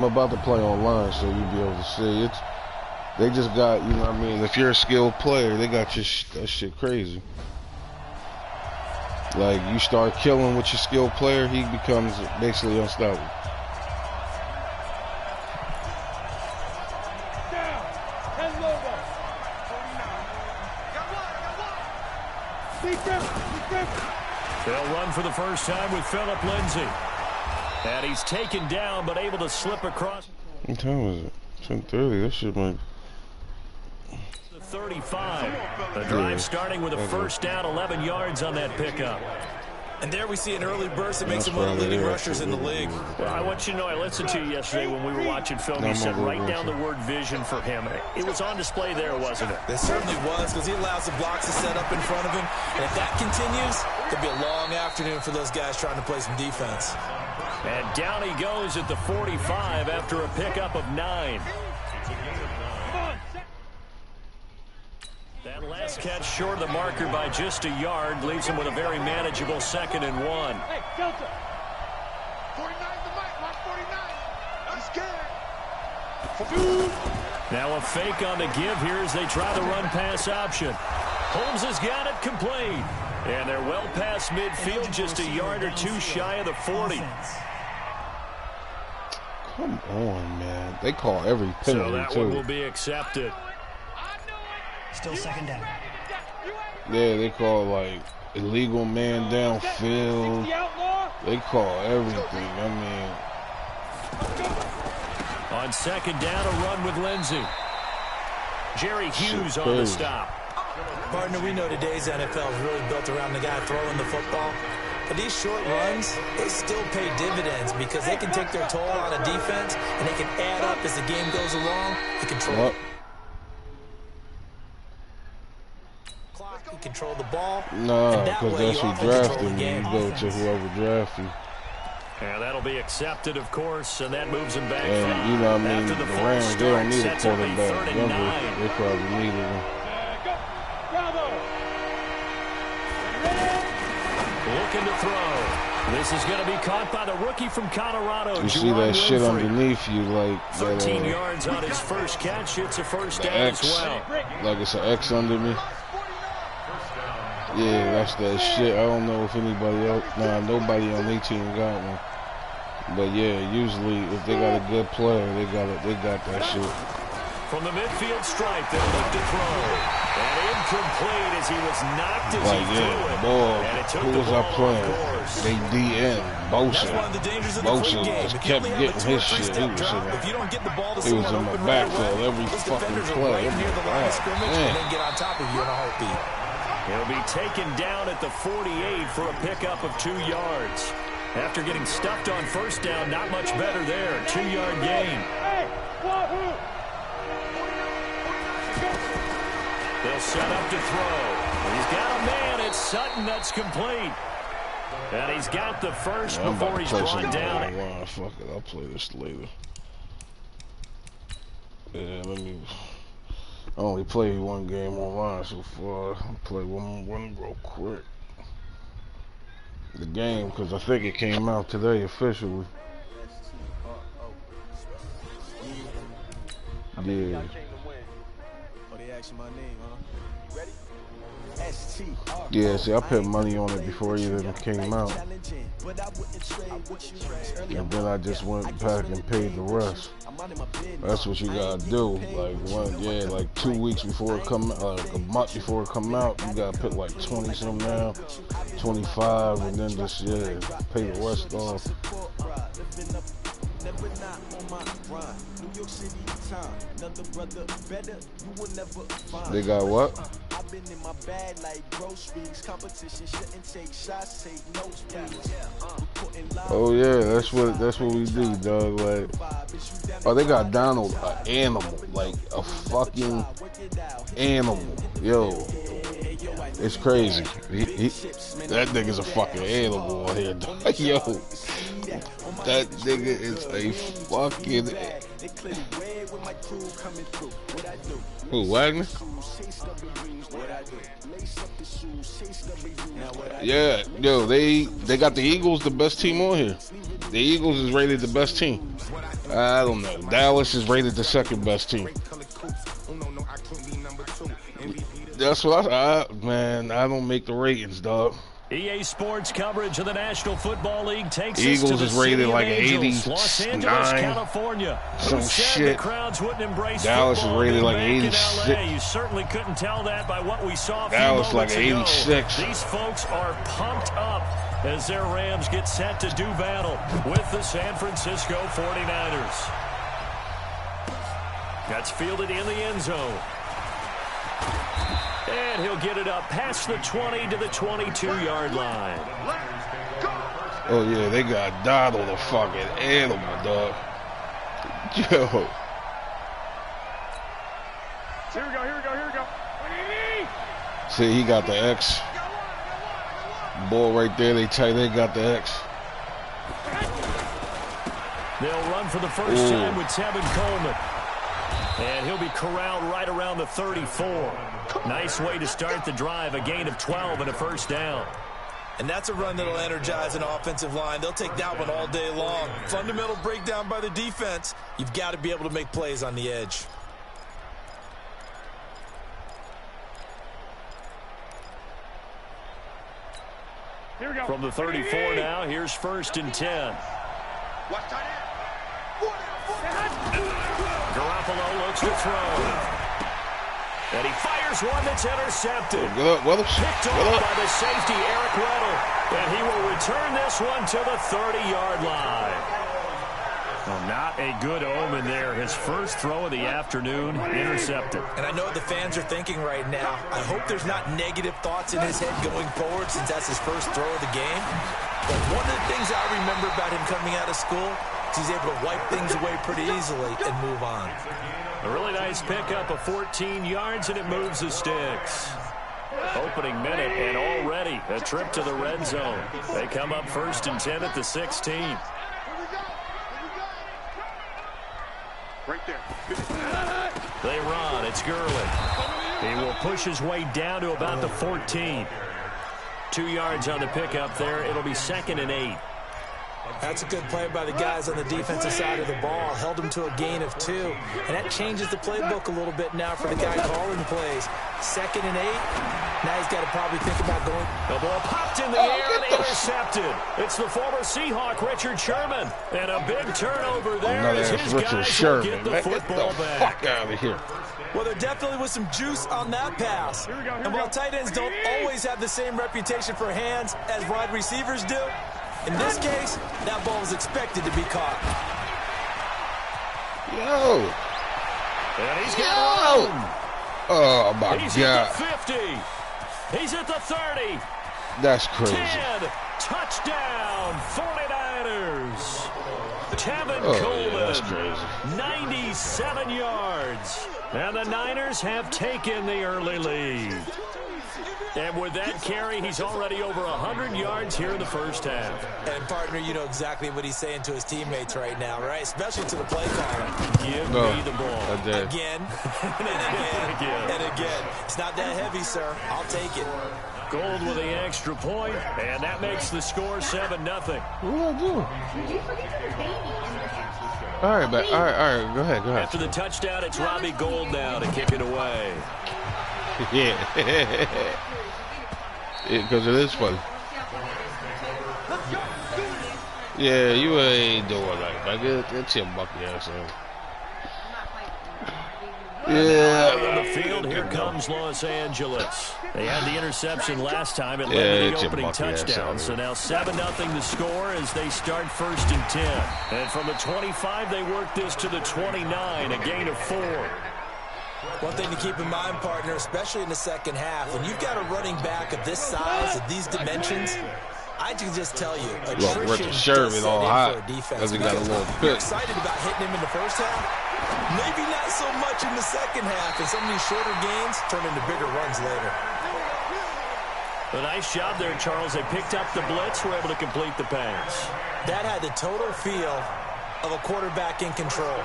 I'm about to play online, so you'll be able to see. They just got, you know what I mean, if you're a skilled player, they got that shit crazy. Like, you start killing with your skilled player, he becomes basically unstoppable. They'll run for the first time with Philip Lindsay. And he's taken down, but able to slip across. What time is it? 10:30. That shit might... 35. The drive starting with a first down, 11 yards on that pickup. And there we see an early burst that makes him one of the leading rushers in the league. Well, I want you to know, I listened to you yesterday when we were watching film. You said write down the word vision for him. It was on display there, wasn't it? It certainly was, because he allows the blocks to set up in front of him. And if that continues, it could be a long afternoon for those guys trying to play some defense. And down he goes at the 45 after a pickup of 9. That last catch short of the marker by just a yard leaves him with a very manageable 2nd and 1. Hey, Delta. 49 the mic, mark 49. He's scared. Now a fake on the give here as they try the run-pass option. Holmes has got it complete. And they're well past midfield, just a yard or two shy of the 40. Come on, man. They call every penalty, so that too. One will be accepted. Still 2nd down. Yeah, they call, like, illegal man downfield. They call everything. I mean... On 2nd down, a run with Lindsay. Jerry Hughes on the stop. Partner, we know today's NFL is really built around the guy throwing the football. But these short runs, they still pay dividends because they can take their toll on a defense and they can add up as the game goes along. You control control the ball. No, because that's who drafted me. You go to whoever drafted you. Yeah, that'll be accepted, of course, and that moves him back. And, you know what I mean, the Rams, they don't need a quarterback. Denver, they probably needed him. Looking to throw. This is going to be caught by the rookie from Colorado. You see that shit underneath you, like 13 yards on his first catch. It's a first down as well. Like it's an X under me. Yeah, that's that shit. I don't know if anybody else, nobody on their team got one. But yeah, usually if they got a good player, they got that shit. From the midfield stripe, they'll look to throw. And incomplete as he was knocked as he threw it. Boy, who was I playing? They DN, Bosa. Just kept getting his shit. He was in the backfield every fucking play. Get on top of you in a heartbeat. He'll be taken down at the 48 for a pickup of 2 yards. After getting stuffed on first down, not much better there. 2-yard gain. They'll set up to throw. He's got a man. It's Sutton. That's complete. And he's got the first before he's brought down. Fuck it. I'll play this later. Yeah, I only played one game online so far. I'll play one real quick. The game, because I think it came out today officially. Yeah. Yeah, see, I put money on it before it even came out. And then I just went back and paid the rest. That's what you gotta do. Like 2 weeks before it come out, like a month before it come out, you gotta put like 20 something down, 25, and then just pay the rest off. They got what? Oh yeah, that's what we do, dog. Like, oh, they got Donald, an animal, like a fucking animal, yo. It's crazy. That nigga's a fucking animal on here, dog. Yo. That nigga is a fucking Who, Wagner? Yeah, yo, they got the Eagles, the best team on here. The Eagles is rated the best team. I don't know. Dallas is rated the second best team. That's what man, I don't make the ratings, dog. EA Sports coverage of the National Football League takes Eagles us to is the rated city like of Angels, 89, Los Angeles, California. some shit. The crowds wouldn't embrace Dallas is rated like 86. You certainly couldn't tell that by what we saw a few Dallas like moments 86. ago. These folks are pumped up as their Rams get set to do battle with the San Francisco 49ers. That's fielded in the end zone. And he'll get it up past the 20 to the 22-yard line. Oh, yeah, they got Donald, the fucking animal, dog. Yo. Here we go. See, he got the X. Ball right there, they got the X. They'll run for the first time with Tevin Coleman. And he'll be corralled right around the 34. Nice way to start the drive, a gain of 12 and a first down. And that's a run that'll energize an offensive line. They'll take that one all day long. Fundamental breakdown by the defense. You've got to be able to make plays on the edge. Here we go. From the 34 now, here's 1st and 10. Garoppolo looks to throw. And he fires one that's intercepted. Good up, Picked off by the safety, Eric Weddle. And he will return this one to the 30-yard line. Well, not a good omen there. His first throw of the afternoon, intercepted. And I know what the fans are thinking right now. I hope there's not negative thoughts in his head going forward since that's his first throw of the game. But one of the things I remember about him coming out of school is he's able to wipe things away pretty easily and move on. A really nice pickup of 14 yards, and it moves the sticks. Opening minute, and already a trip to the red zone. They come up 1st and 10 at the 16. Right there. They run. It's Gurley. He will push his way down to about the 14. 2 yards on the pickup there. It'll be 2nd and 8. That's a good play by the guys on the defensive side of the ball. Held them to a gain of 2. And that changes the playbook a little bit now for the guy calling the plays. 2nd and 8. Now he's got to probably think about going. The ball popped in the air and intercepted. It's the former Seahawk, Richard Sherman. And a big turnover there as his guys will get the football back. Fuck out of here. Well, there definitely was some juice on that pass. And while tight ends don't always have the same reputation for hands as wide receivers do, in this case, that ball was expected to be caught. Yo. And he's got room. Oh, my He's God. at the 50. He's at the 30. That's crazy. 10. Touchdown, 49ers. Tevin Coleman. Yeah, that's crazy. 97 yards. And the Niners have taken the early lead. And with that carry, he's already over 100 yards here in the first half. And, partner, you know exactly what he's saying to his teammates right now, right? Especially to the play caller. Give me the ball. Again, and again, and again. It's not that heavy, sir. I'll take it. Gold with the extra point, and that makes the score 7-0. What do I do? All right, but all right. Go ahead. After the touchdown, it's Robbie Gould now to kick it away. Yeah. Because it is funny. Yeah, you ain't doing right. Like, get your monkey ass in. Yeah. On the field, here comes Los Angeles. They had the interception last time. It led to the opening touchdown. So now 7-0 the score as they start 1st and 10. And from the 25, they work this to the 29, a gain of 4. One thing to keep in mind, partner, especially in the second half, when you've got a running back of this size, of these dimensions, I can just tell you, attrition does set in for a defense. Got a little You're excited about hitting him in the first half? Maybe not so much in the second half, and some of these shorter gains turn into bigger runs later. A nice job there, Charles. They picked up the blitz, were able to complete the pass. That had the total feel of a quarterback in control.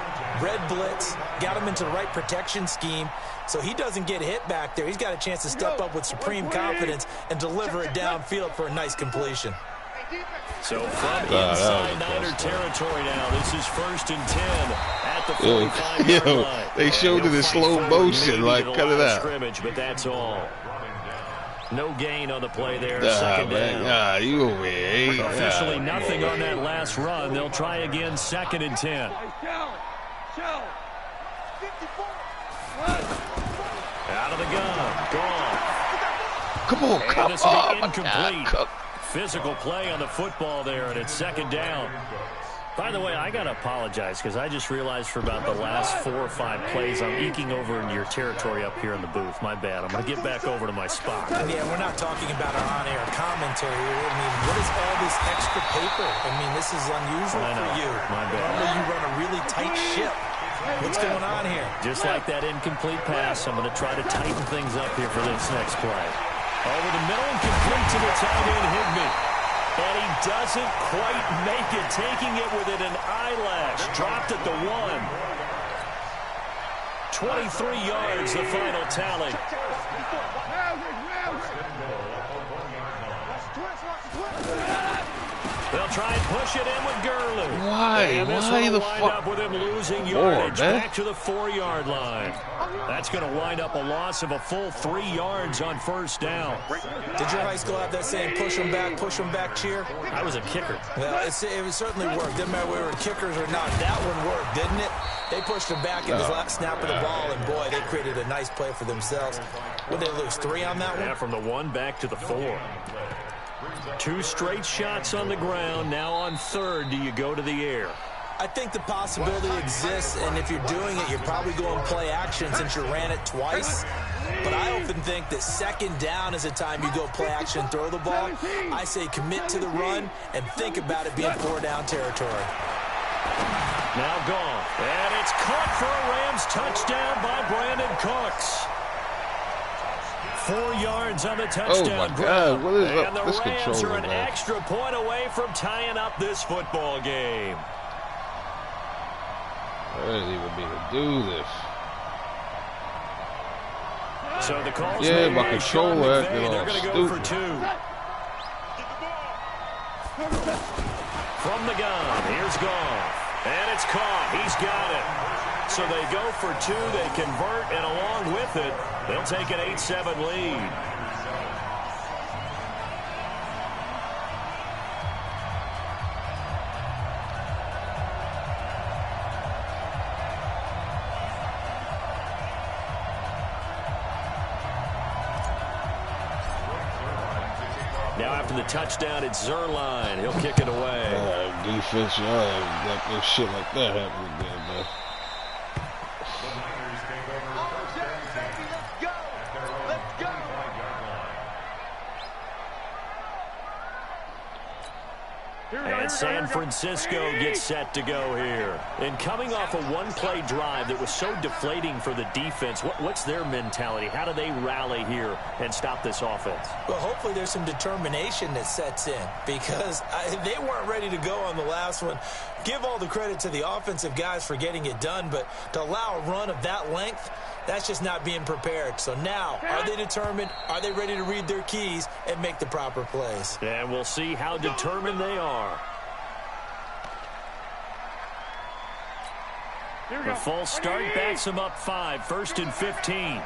Red blitz, got him into the right protection scheme, so he doesn't get hit back there. He's got a chance to step up with supreme confidence and deliver it downfield for a nice completion. So from inside Niner territory now, this is 1st and 10 at the 45-yard line. They showed it in slow motion, like, cut it out. Scrimmage, but that's all. No gain on the play there. Second down. You over here. Officially nothing on that last run. They'll try again 2nd and 10. Out of the gun. Gone. Come on, come this will be on. incomplete. Physical play on the football there, and it's 2nd down. By the way, I got to apologize because I just realized for about the last 4 or 5 plays, I'm eking over into your territory up here in the booth. My bad. I'm going to get back over to my spot. Yeah, we're not talking about our on-air commentary. I mean, what is all this extra paper? I mean, this is unusual for you. My bad. Normally you run a really tight ship. What's going on here? Just like that incomplete pass, I'm going to try to tighten things up here for this next play. Over the middle and complete to the tight end, Higbee. And he doesn't quite make it, taking it within an eyelash. Dropped at the 1. 23 yards, the final tally. They'll try and push it in with Gurley. Why? And this Why the wind fuck? up with him losing yardage back to the 4-yard line. That's going to wind up a loss of a full 3 yards on 1st down. Did your high school have that saying, push them back cheer? I was a kicker. Well, it certainly worked. Didn't matter whether we were kickers or not. That one worked, didn't it? They pushed him back in his last snap of the ball, and boy, they created a nice play for themselves. What did they lose, 3 on that one? Yeah, from the 1 back to the 4. 2 straight shots on the ground. Now on 3rd, do you go to the air? I think the possibility exists, and if you're doing it, you're probably going play action since you ran it twice. But I often think that 2nd down is the time you go play action and throw the ball. I say commit to the run and think about it being 4-down territory. Now gone. And it's caught for a Rams touchdown by Brandon Cooks. 4 yards on the touchdown. Oh, my God. What is and up? the This Rams controller, are an man. extra point away from tying up this football game. I didn't even mean to do this. So the call's Yeah, made my by controller Sean acting McVay. They're all going to go for stupid. 2. From the gun, here's Goff. And it's caught. He's got it. So they go for 2. They convert, and along with it, they'll take an 8-7 lead. Now after the touchdown, it's Zerline. He'll kick it away. Defense, y'all have shit like that happening there, man. And San Francisco gets set to go here. And coming off a 1-play drive that was so deflating for the defense, what's their mentality? How do they rally here and stop this offense? Well, hopefully there's some determination that sets in because they weren't ready to go on the last one. Give all the credit to the offensive guys for getting it done, but to allow a run of that length, that's just not being prepared. So now, are they determined? Are they ready to read their keys and make the proper plays? And we'll see how determined they are. The false start backs them up 5, 1st and 15.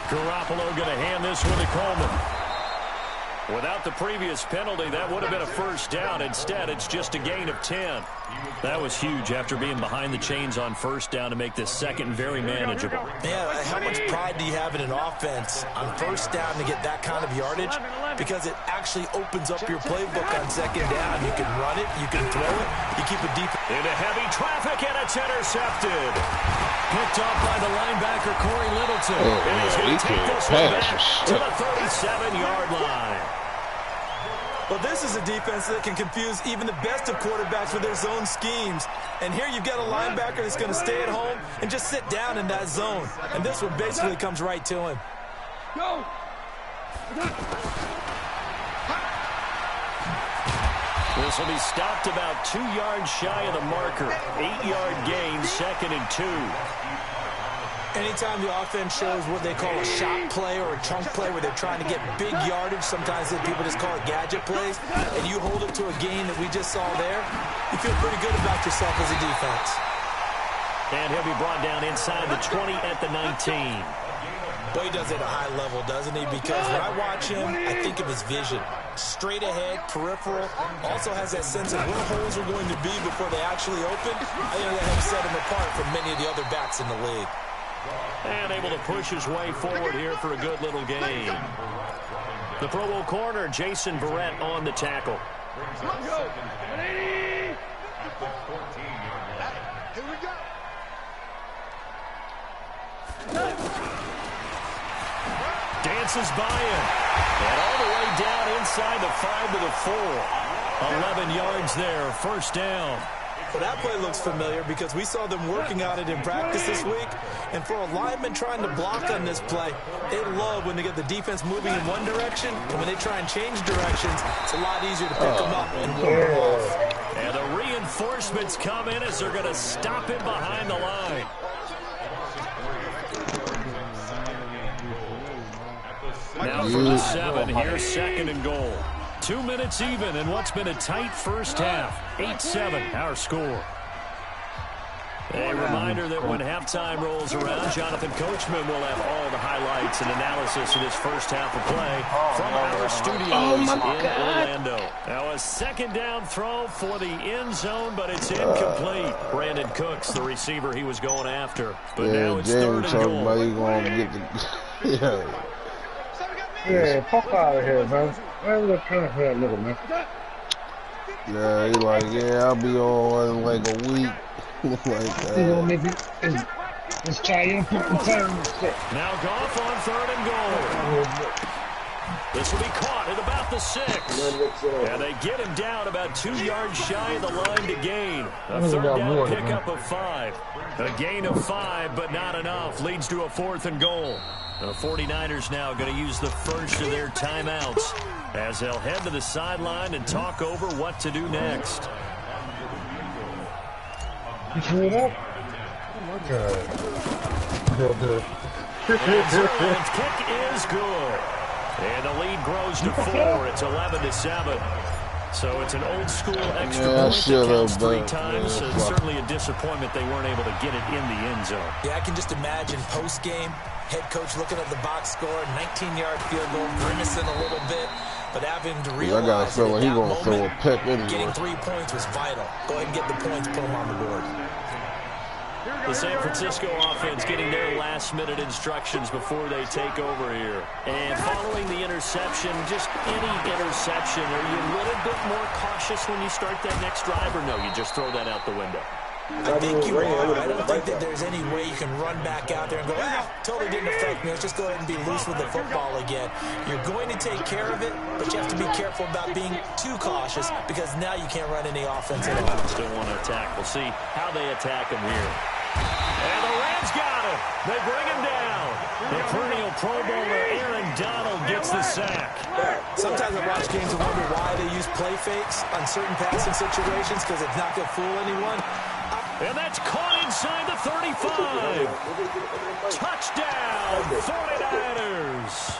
Garoppolo going to hand this one to Coleman. Without the previous penalty, that would have been a 1st down. Instead, it's just a gain of 10. That was huge after being behind the chains on 1st down to make this 2nd very manageable. Yeah, how much pride do you have in an offense on 1st down to get that kind of yardage? Because it actually opens up your playbook on 2nd down. You can run it, you can throw it, you keep it deep. Into heavy traffic, and it's intercepted. Picked off by the linebacker, Corey Littleton. And he's going to take this one back to the 37-yard line. Well, this is a defense that can confuse even the best of quarterbacks with their zone schemes. And here you've got a linebacker that's going to stay at home and just sit down in that zone. And this one basically comes right to him. Go! 4 This will be stopped about 2 yards shy of the marker. 8-yard gain, 2nd and 2. Anytime the offense shows what they call a shot play or a chunk play where they're trying to get big yardage, sometimes people just call it gadget plays, and you hold it to a gain that we just saw there, you feel pretty good about yourself as a defense. And he'll be brought down inside the 20 at the 19. Well, he does it at a high level, doesn't he? Because when I watch him, I think of his vision. Straight ahead, peripheral, also has that sense of where holes are going to be before they actually open. I think that helps set him apart from many of the other backs in the league. And able to push his way forward here for a good little gain. The Pro Bowl corner, Jason Verrett, on the tackle. Here we go. Dances by him. And all the way down inside the 5 to the 4. 11 yards there, first down. Well, that play looks familiar because we saw them working on it in practice this week. And for a lineman trying to block on this play, they love when they get the defense moving in one direction. And when they try and change directions, it's a lot easier to pick them up and ward them off. And the reinforcements come in as they're going to stop him behind the line. Now from the 7, here's 2nd and goal. 2 minutes even in what's been a tight first half. 8-7, our score. A reminder that when halftime rolls around, Jonathan Coachman will have all the highlights and analysis of this first half of play from our studios in Orlando. Now a 2nd down throw for the end zone, but it's incomplete. Brandon Cooks, the receiver he was going after. But now it's 3rd and goal. About you going to get the, Yeah, fuck out of here, man. Where's the kind of head little man? Yeah, he like, yeah, I'll be on in like a week. Like that. You gonna make it? Let's try your fucking turn. Now Goff on 3rd and goal. This will be caught at about the 6. And they get him down about 2 yards shy of the line to gain. A 3rd down pickup of 5. A gain of 5, but not enough. Leads to a 4th and goal. The 49ers now going to use the first of their timeouts as they'll head to the sideline and talk over what to do next. You threw it up? Oh, my God. Good. And kick is good. And the lead grows to 4. It's 11-7. So it's an old-school extra point that counts 3 times. So it's certainly a disappointment they weren't able to get it in the end zone. Yeah, I can just imagine post-game, head coach looking at the box score, 19-yard field goal, grimacing a little bit, but having to realize I got a feeling he's going to throw a pick anyway. Getting 3 points was vital. Go ahead and get the points, put them on the board. The San Francisco offense getting their last-minute instructions before they take over here. And following the interception, just any interception, are you a little bit more cautious when you start that next drive, or no, you just throw that out the window? I think you are. I don't think that there's any way you can run back out there and go, totally didn't affect me. Let's just go ahead and be loose with the football again. You're going to take care of it, but you have to be careful about being too cautious because now you can't run any offense at all. Still want to attack. We'll see how they attack him here. And the Rams got him. They bring him down. The perennial Pro Bowler Aaron Donald gets the sack. Sometimes I watch games and wonder why they use play fakes on certain passing situations because it's not going to fool anyone. And that's caught inside the 35. Touchdown, 49ers.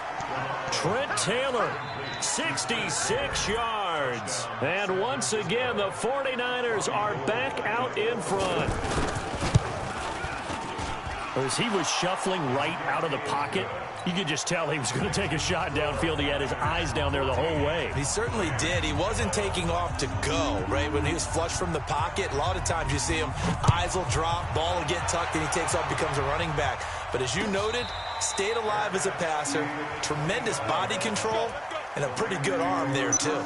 Trent Taylor, 66 yards. And once again, the 49ers are back out in front. As he was shuffling right out of the pocket, you could just tell he was going to take a shot downfield. He had his eyes down there the whole way. He certainly did. He wasn't taking off to go, right? When he was flush from the pocket, a lot of times you see him, eyes will drop, ball will get tucked, and he takes off, becomes a running back. But as you noted, stayed alive as a passer, tremendous body control, and a pretty good arm there, too.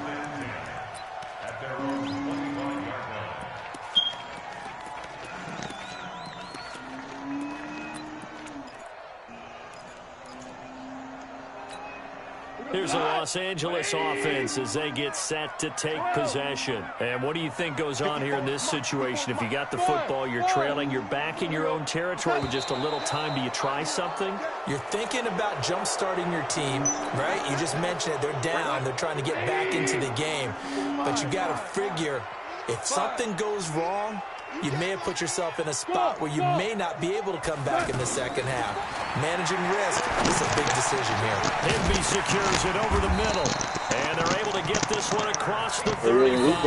Here's here's the Los Angeles offense as they get set to take possession. And what do you think goes on here in this situation? If you got the football, you're trailing, you're back in your own territory with just a little time. Do you try something? You're thinking about jump-starting your team, right? You just mentioned it. They're down. They're trying to get back into the game. But you got to figure, if something goes wrong, you may have put yourself in a spot where you may not be able to come back in the second half. Managing risk is a big decision here. Higby secures it over the middle. And they're able to get this one across the 35.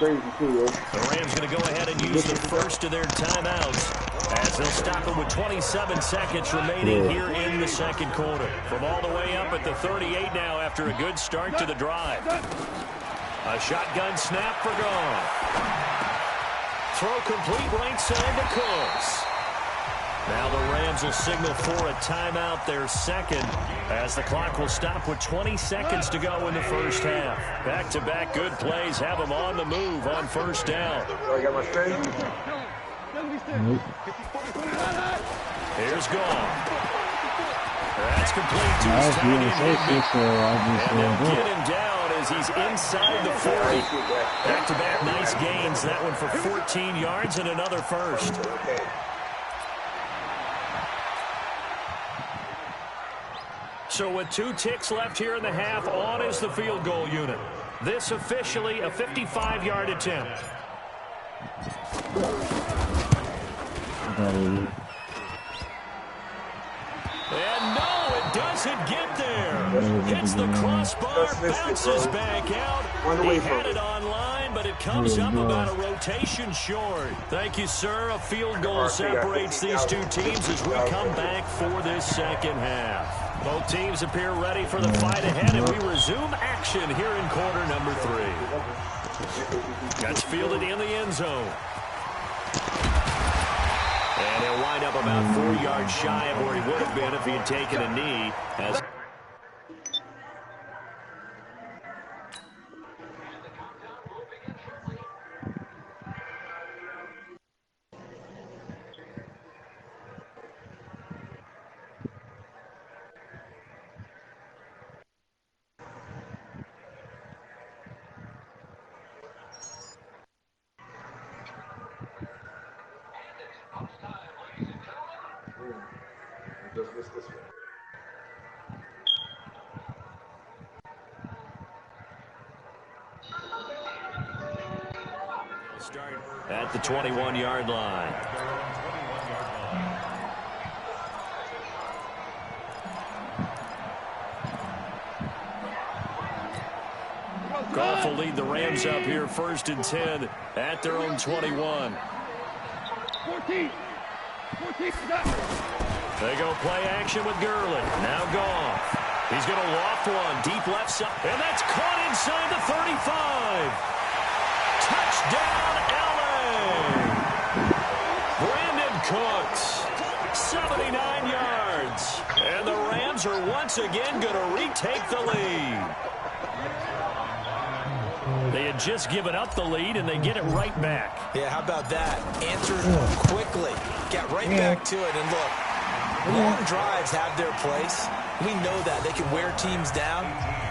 The Rams going to go ahead and use the first of their timeouts as they'll stop it with 27 seconds remaining here in the second quarter. From all the way up at the 38 now after a good start to the drive. A shotgun snap for Goff. Throw complete right side to Cooks. Now the Rams will signal for a timeout, their second, as the clock will stop with 20 seconds to go in the first half. Back-to-back good plays have them on the move on first down. Here's Goff. That's complete to his tight end. And they'll get him down as he's inside the 40. Back-to-back nice gains. That one for 14 yards and another first. So with 2 ticks left here in the half, on is the field goal unit. This officially a 55-yard attempt. And no, it doesn't get there. Hits the crossbar, bounces back out. He had it online, but it comes up about a rotation short. Thank you, sir. A field goal separates these two teams as we come back for this second half. Both teams appear ready for the fight ahead, and we resume action here in quarter number 3. That's fielded in the end zone. And he'll wind up about 4 yards shy of where he would have been if he had taken a knee. At the 21-yard line. Goff will lead the Rams up here first and 10 at their own 21. 14. They go play action with Gurley. Now Goff. He's going to loft one deep left side. And that's caught inside the 35. Touchdown, LA. Brandon Cooks, 79 yards. And the Rams are once again going to retake the lead. They had just given up the lead, and they get it right back. Yeah, how about that? Answered quickly. Got right back to it. And look, long drives have their place. We know that. They can wear teams down.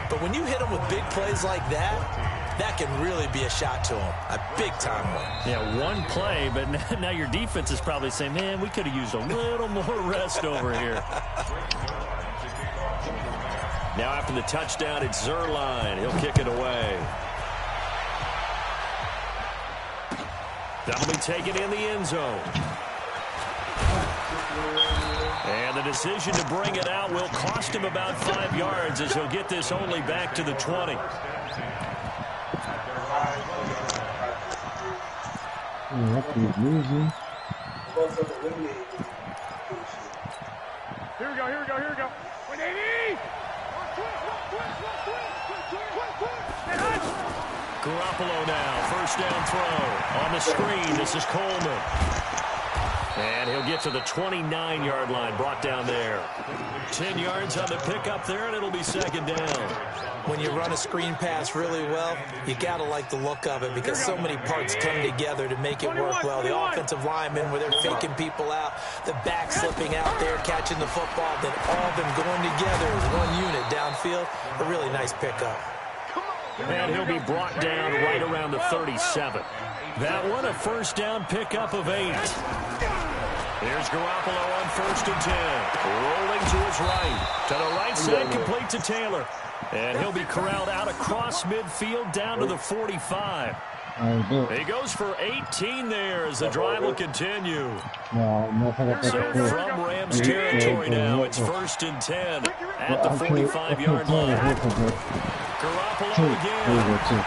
But when you hit them with big plays like that, that can really be a shot to them. A big-time one. Yeah, one play, but now your defense is probably saying, man, we could have used a little more rest over here. Now after the touchdown, it's Zerline. He'll kick it away. That'll be taken in the end zone. And the decision to bring it out will cost him about 5 yards as he'll get this only back to the 20. Here we go. 180! Garoppolo now, first down throw. On the screen, this is Coleman. And he'll get to the 29-yard line, brought down there. 10 yards on the pickup there, and it'll be second down. When you run a screen pass really well, you got to like the look of it because so many parts come together to make it work well. The offensive linemen, where they're faking people out, the back slipping out there, catching the football, then all of them going together as one unit downfield. A really nice pickup. And he'll be brought down right around the 37. That one, a first down pickup of 8. Here's Garoppolo on first and 10. Rolling to his right. To the right side, complete to Taylor. And he'll be corralled out across midfield down to the 45. He goes for 18 there as the drive will continue. So from Rams territory now, it's first and 10 at the 45-yard line. Garoppolo again.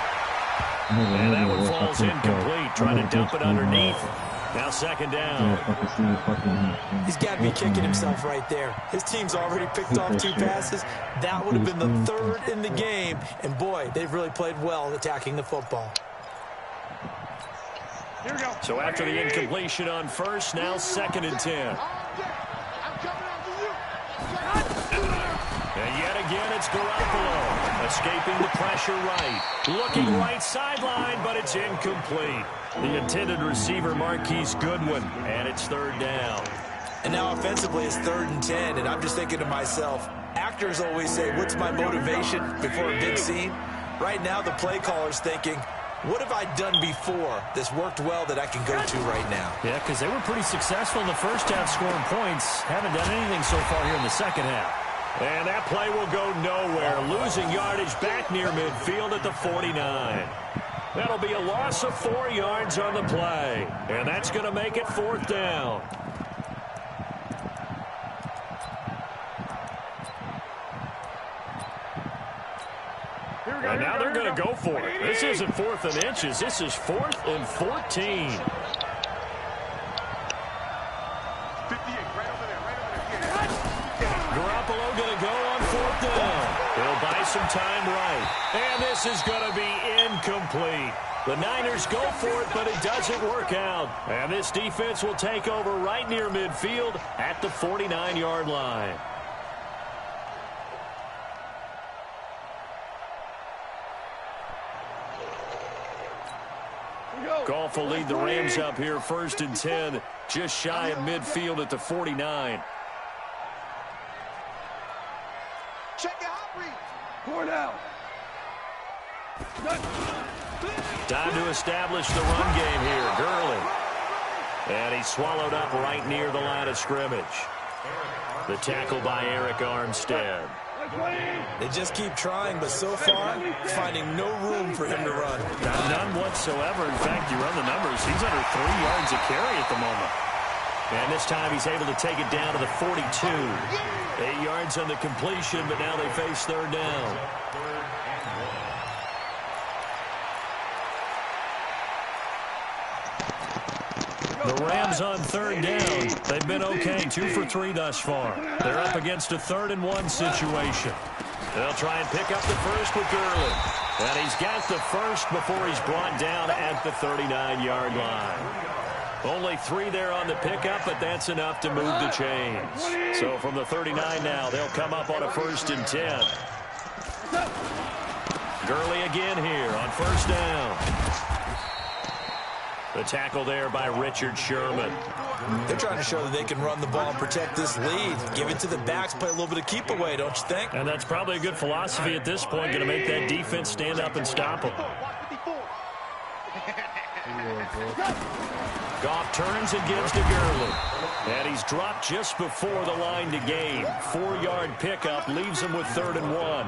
And that one falls incomplete. Trying to dump it underneath. Now second down. He's got to be kicking himself right there. His team's already picked off 2 passes. That would have been the 3rd in the game. And, boy, they've really played well attacking the football. So after the incompletion on first, now second and 10. And yet again, it's Garoppolo. Escaping the pressure right. Looking right sideline, but it's incomplete. The intended receiver, Marquise Goodwin, and it's third down. And now offensively, it's 3rd and 10, and I'm just thinking to myself, actors always say, what's my motivation before a big scene? Right now, the play caller's thinking, what have I done before that's worked well that I can go to right now? Yeah, because they were pretty successful in the first half scoring points. Haven't done anything so far here in the second half. And that play will go nowhere. Losing yardage back near midfield at the 49. That'll be a loss of 4 yards on the play. And that's going to make it 4th down. And now they're going to go for it. This isn't 4th and inches. This is 4th and 14. Garoppolo going to go on 4th down. He'll buy some time right. And this is going to be incomplete. The Niners go for it, but it doesn't work out. And this defense will take over right near midfield at the 49-yard line. Goff will lead the Rams up here, 1st and 10, just shy of midfield at the 49. Check it out, Reed. 4 down. Time to establish the run game here. Gurley. And he's swallowed up right near the line of scrimmage. The tackle by Eric Armstead. They just keep trying, but so far, finding no room for him to run. None whatsoever. In fact, you run the numbers. He's under 3 yards a carry at the moment. And this time he's able to take it down to the 42. 8 yards on the completion, but now they face 3rd down. The Rams on 3rd down. They've been okay, 2 for 3 thus far. They're up against a 3rd and 1 situation. They'll try and pick up the first with Gurley. And he's got the first before he's brought down at the 39-yard line. Only 3 there on the pickup, but that's enough to move the chains. So from the 39 now, they'll come up on a 1st and 10. Gurley again here on 1st down. The tackle there by Richard Sherman. They're trying to show that they can run the ball and protect this lead. Give it to the backs, play a little bit of keep away, don't you think? And that's probably a good philosophy at this point, going to make that defense stand up and stop them. Goff turns and gives to Gurley. And he's dropped just before the line to gain. 4-yard pickup leaves him with 3rd and 1.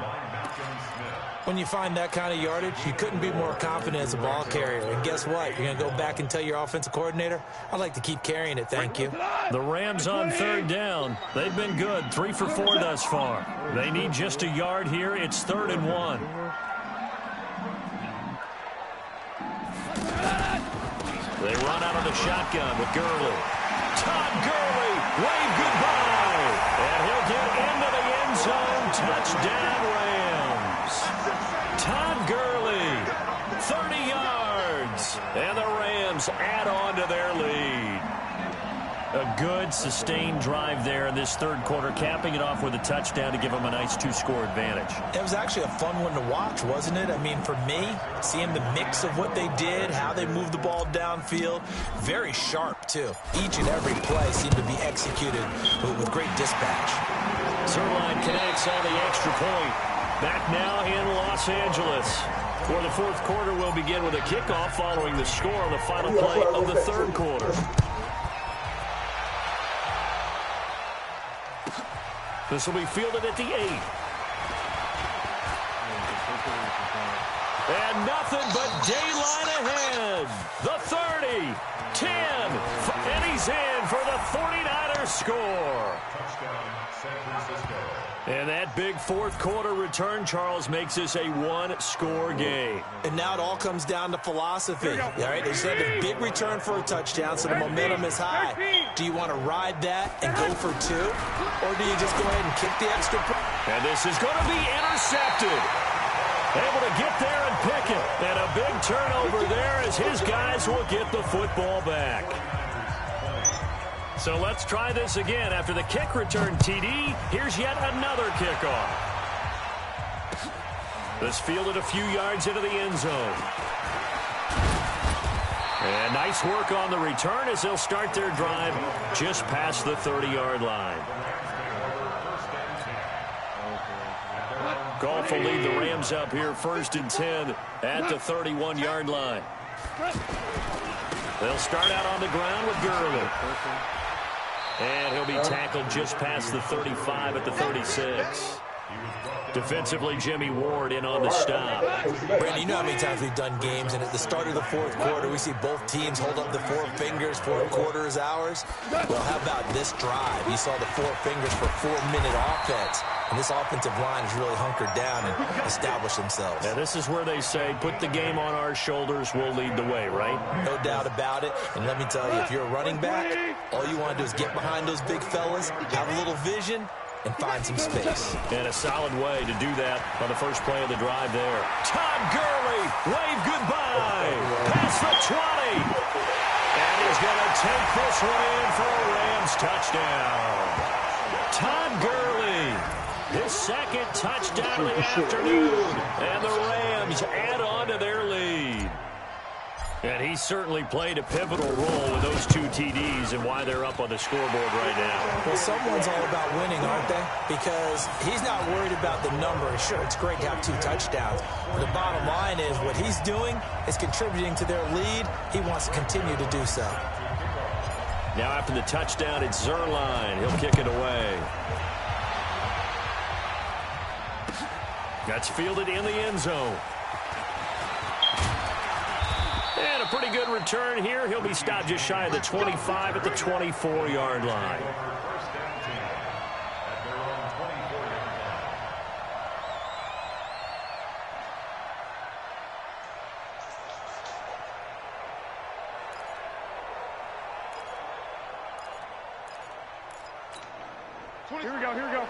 When you find that kind of yardage, you couldn't be more confident as a ball carrier. And guess what? You're going to go back and tell your offensive coordinator, I'd like to keep carrying it, thank you. The Rams on 3rd down. They've been good, 3 for 4 thus far. They need just a yard here. It's 3rd and 1. They run out of the shotgun with Gurley. Todd Gurley, wave goodbye. And he'll get into the end zone. Touchdown, Rams. Todd Gurley, 30 yards. And the Rams add on to their lead. A good, sustained drive there in this third quarter, capping it off with a touchdown to give them a nice 2-score advantage. It was actually a fun one to watch, wasn't it? I mean, for me, seeing the mix of what they did, how they moved the ball downfield, very sharp, too. Each and every play seemed to be executed with great dispatch. Zerline connects on the extra point. Back now in Los Angeles. For the fourth quarter, we'll begin with a kickoff following the score on the final play of the third quarter. This will be fielded at the 8. And nothing but daylight ahead. The 30, 10, and he's in for the 49ers score. And that big fourth quarter return, Charles, makes this a one-score game. And now it all comes down to philosophy. All right, they said a big return for a touchdown, so the momentum is high. Do you want to ride that and go for 2? Or do you just go ahead and kick the extra point? And this is going to be intercepted. Able to get there and pick it. And a big turnover there as his guys will get the football back. So let's try this again. After the kick return, TD, here's yet another kickoff. This fielded a few yards into the end zone. And nice work on the return as they'll start their drive just past the 30-yard line. Goff will lead the Rams up here 1st and 10 at the 31-yard line. They'll start out on the ground with Gurley. And he'll be tackled just past the 35 at the 36. Defensively, Jimmy Ward in on the stop. Brandon, you know how many times we've done games, and at the start of the fourth quarter, we see both teams hold up the 4 fingers, 4 quarters ours. Well, how about this drive? You saw the 4 fingers for 4-minute offense, and this offensive line has really hunkered down and established themselves. Yeah, this is where they say, put the game on our shoulders, we'll lead the way, right? No doubt about it, and let me tell you, if you're a running back, all you want to do is get behind those big fellas, have a little vision, and find some space. And a solid way to do that on the first play of the drive there. Todd Gurley, wave goodbye. Past the 20. And he's going to take this one in for a Rams touchdown. Todd Gurley, his second touchdown of the afternoon. And the Rams add on to their lead. And he certainly played a pivotal role with those 2 TDs and why they're up on the scoreboard right now. Well, someone's all about winning, aren't they? Because he's not worried about the number. Sure, it's great to have 2 touchdowns. But the bottom line is what he's doing is contributing to their lead. He wants to continue to do so. Now after the touchdown, it's Zerline. He'll kick it away. That's fielded in the end zone. And a pretty good return here. He'll be stopped just shy of the 25 at the 24-yard line. Here we go, here we go.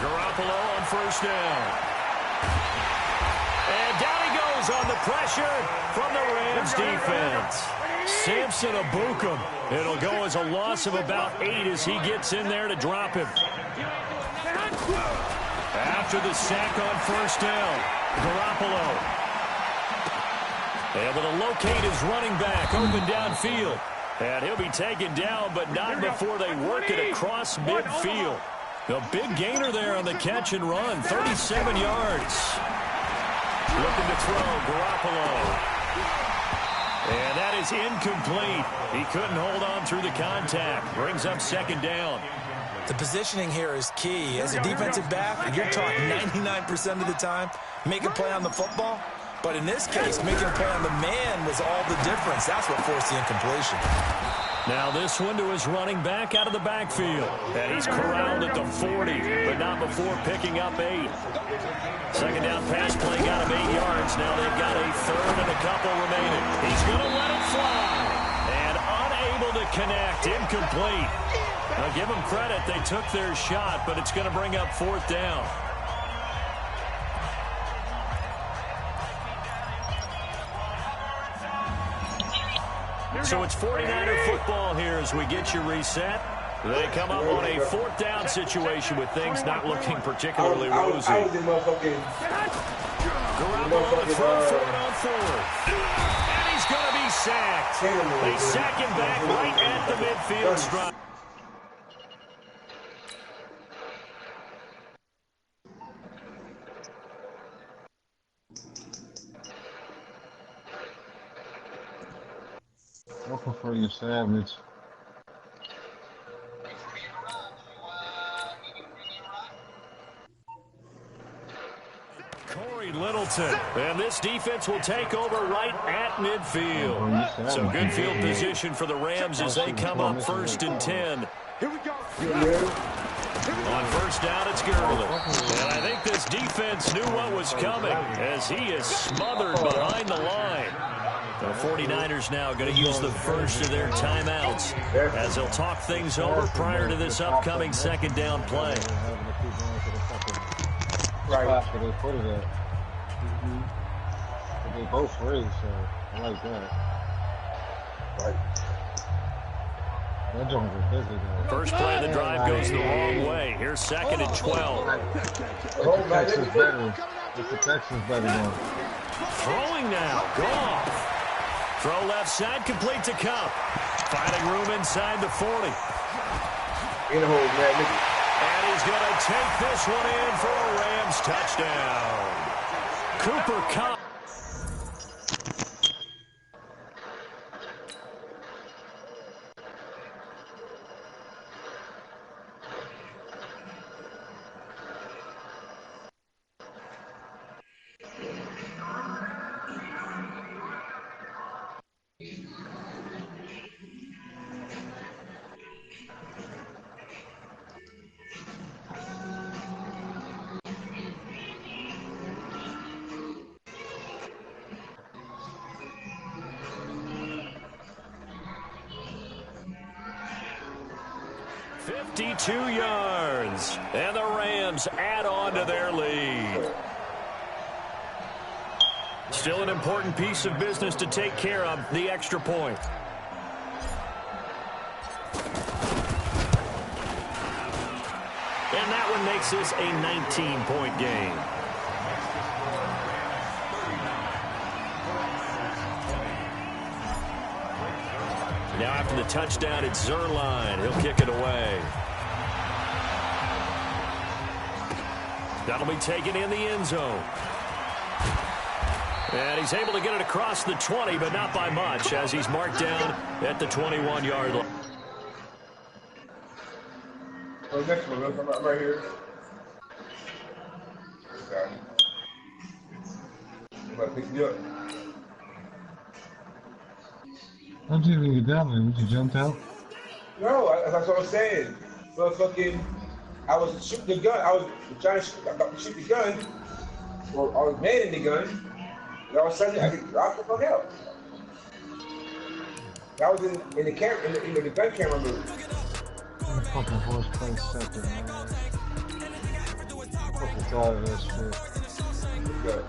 Garoppolo on first down. And down he goes on the pressure from the Rams defense. Samson Abukum. It'll go as a loss of about 8 as he gets in there to drop him. After the sack on first down, Garoppolo able to locate his running back open downfield. And he'll be taken down, but not before they work it across midfield. A big gainer there on the catch and run, 37 yards. Looking to throw, Garoppolo. And that is incomplete. He couldn't hold on through the contact. Brings up second down. The positioning here is key. As a defensive back, you're taught 99% of the time, make a play on the football. But in this case, making a play on the man was all the difference. That's what forced the incompletion. Now this one to his running back out of the backfield. And he's corralled at the 40, but not before picking up 8. Second down pass play got him 8 yards. Now they've got a third and a couple remaining. He's going to let it fly. And unable to connect, incomplete. Now give them credit, they took their shot, but it's going to bring up fourth down. So it's 49er football here as we get you reset. They come up on a 4th down situation with things not looking particularly rosy. Garoppolo to throw for it on 4th. And he's going to be sacked. They sack him back right at the midfield stripe. I prefer your sandwich. Littleton, and this defense will take over right at midfield. So good field position for the Rams as they come up 1st and 10. Here we go. On 1st down, it's Gurley. And I think this defense knew what was coming as he is smothered behind the line. The 49ers now going to use the first of their timeouts as they'll talk things over prior to this upcoming 2nd down play. Right. They put it at. But they both free, so I like that. Right. That joint was busy though. First play of the drive goes the wrong way. Here's 2nd and 12. The Texans better. It's the Texans better now. Throwing now. Goff. Throw left side, complete to Cup. Finding room inside the 40. In the hole, man. And he's going to take this one in for a Rams touchdown. Cooper Kupp. Yards, and the Rams add on to their lead. Still an important piece of business to take care of, the extra point. And that one makes this a 19-point game. Now after the touchdown, it's Zerline. He'll kick it away. That'll be taken in the end zone. And he's able to get it across the 20, but not by much, as he's marked down at the 21-yard line. Oh, next one, look, I'm right here. Okay. I'm about to pick you up. How'd you even get down there? Would you jump out? No, that's what I'm saying. So I was shooting the gun. I was trying to shoot the gun. Or I was manning the gun. And all of a sudden, I get dropped the fuck out. That was in the camera, in the gun camera move. Fucking horse play second, man. Fucking tired of this shit. Good.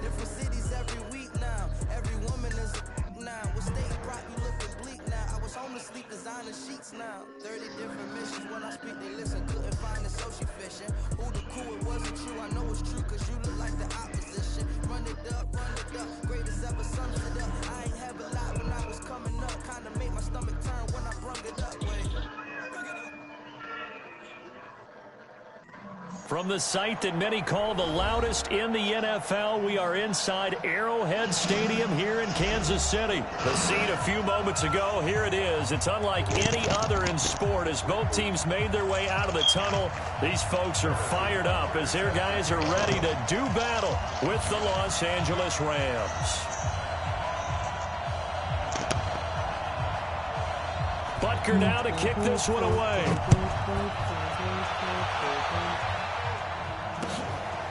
Different cities every week now. Every woman is now. What state brought you looking bleak now? I was home to sleep designing sheets now. 30 different missions. When I speak, they listen. Couldn't find it, so she fishing. Who the cool, it wasn't true. I know it's true, cause you look like the opposition. Run it up, greatest ever sums it up. I ain't have a lot when I was coming up. Kinda made my stomach turn when I From the site that many call the loudest in the NFL, we are inside Arrowhead Stadium here in Kansas City. The scene a few moments ago, here it is. It's unlike any other in sport as both teams made their way out of the tunnel. These folks are fired up as their guys are ready to do battle with the Los Angeles Rams. Butker now to kick this one away.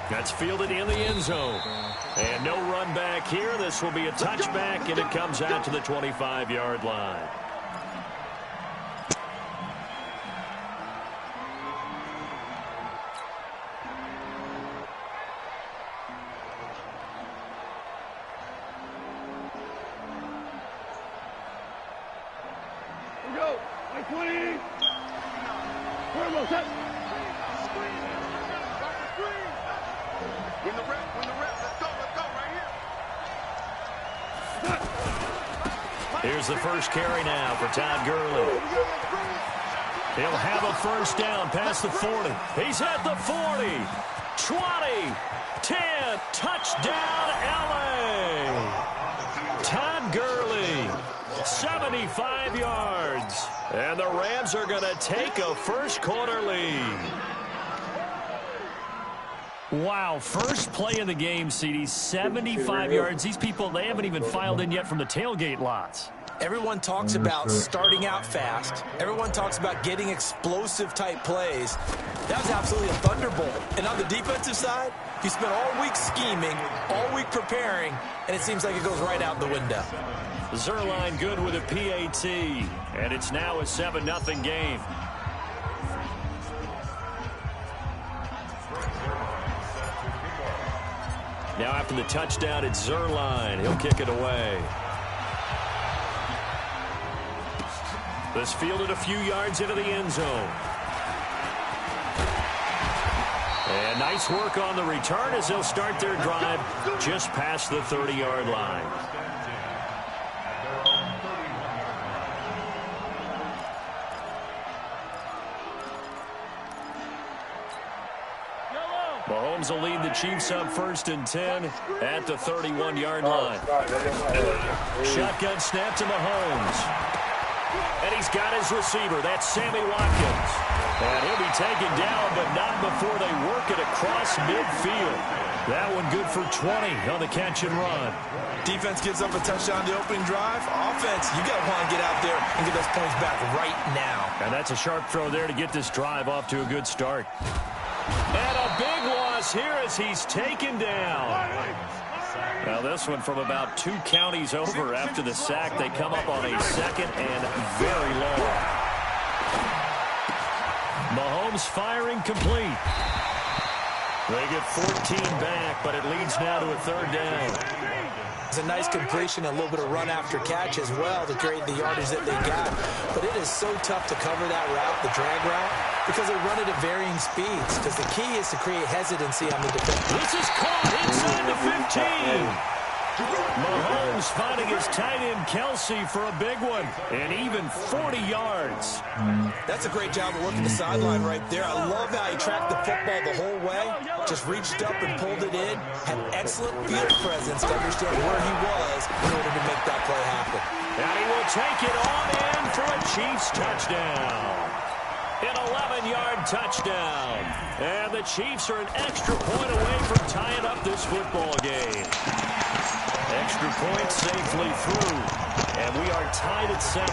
That's fielded in the end zone. And no run back here. This will be a touchback, and it comes out to the 25-yard line. Here we go. 20. Almost up. Win the rep, let's go right here. Here's the first carry now for Todd Gurley. He'll have a first down past the 40. He's at the 40, 20, 10, touchdown LA. Todd Gurley, 75 yards. And the Rams are going to take a first quarter lead. Wow, first play of the game, CD, 75 yards. These people, they haven't even filed in yet from the tailgate lots. Everyone talks about starting out fast. Everyone talks about getting explosive-type plays. That was absolutely a thunderbolt. And on the defensive side, you spent all week scheming, all week preparing, and it seems like it goes right out the window. Zerline good with a PAT, and it's now a 7-0 game. Now after the touchdown, it's Zerline. He'll kick it away. This fielded a few yards into the end zone. And nice work on the return as they'll start their drive just past the 30-yard line. Mahomes will lead the Chiefs up 1st and 10 at the 31-yard line. Shotgun snap to Mahomes. And he's got his receiver. That's Sammy Watkins. And he'll be taken down, but not before they work it across midfield. That one good for 20 on the catch and run. Defense gives up a touchdown the opening drive. Offense, you got to want to get out there and get those points back right now. And that's a sharp throw there to get this drive off to a good start. And a big loss here as he's taken down. Now this one from about 2 counties over after the sack. They come up on a 2nd and very long. Mahomes firing complete. They get 14 back, but it leads now to a 3rd down. It's a nice completion, a little bit of run after catch as well to create the yardage that they got. But it is so tough to cover that route, the drag route, because they run it at varying speeds. Because the key is to create hesitancy on the defense. This is caught inside the 15. Mahomes finding his tight end Kelsey for a big one, and even 40 yards. That's a great job of working the sideline right there. I love how he tracked the football the whole way, just reached up and pulled it in, had excellent field presence to understand where he was in order to make that play happen. And he will take it on in for a Chiefs touchdown. An 11-yard touchdown. And the Chiefs are an extra point away from tying up this football game. Extra point safely through. And we are tied at 7.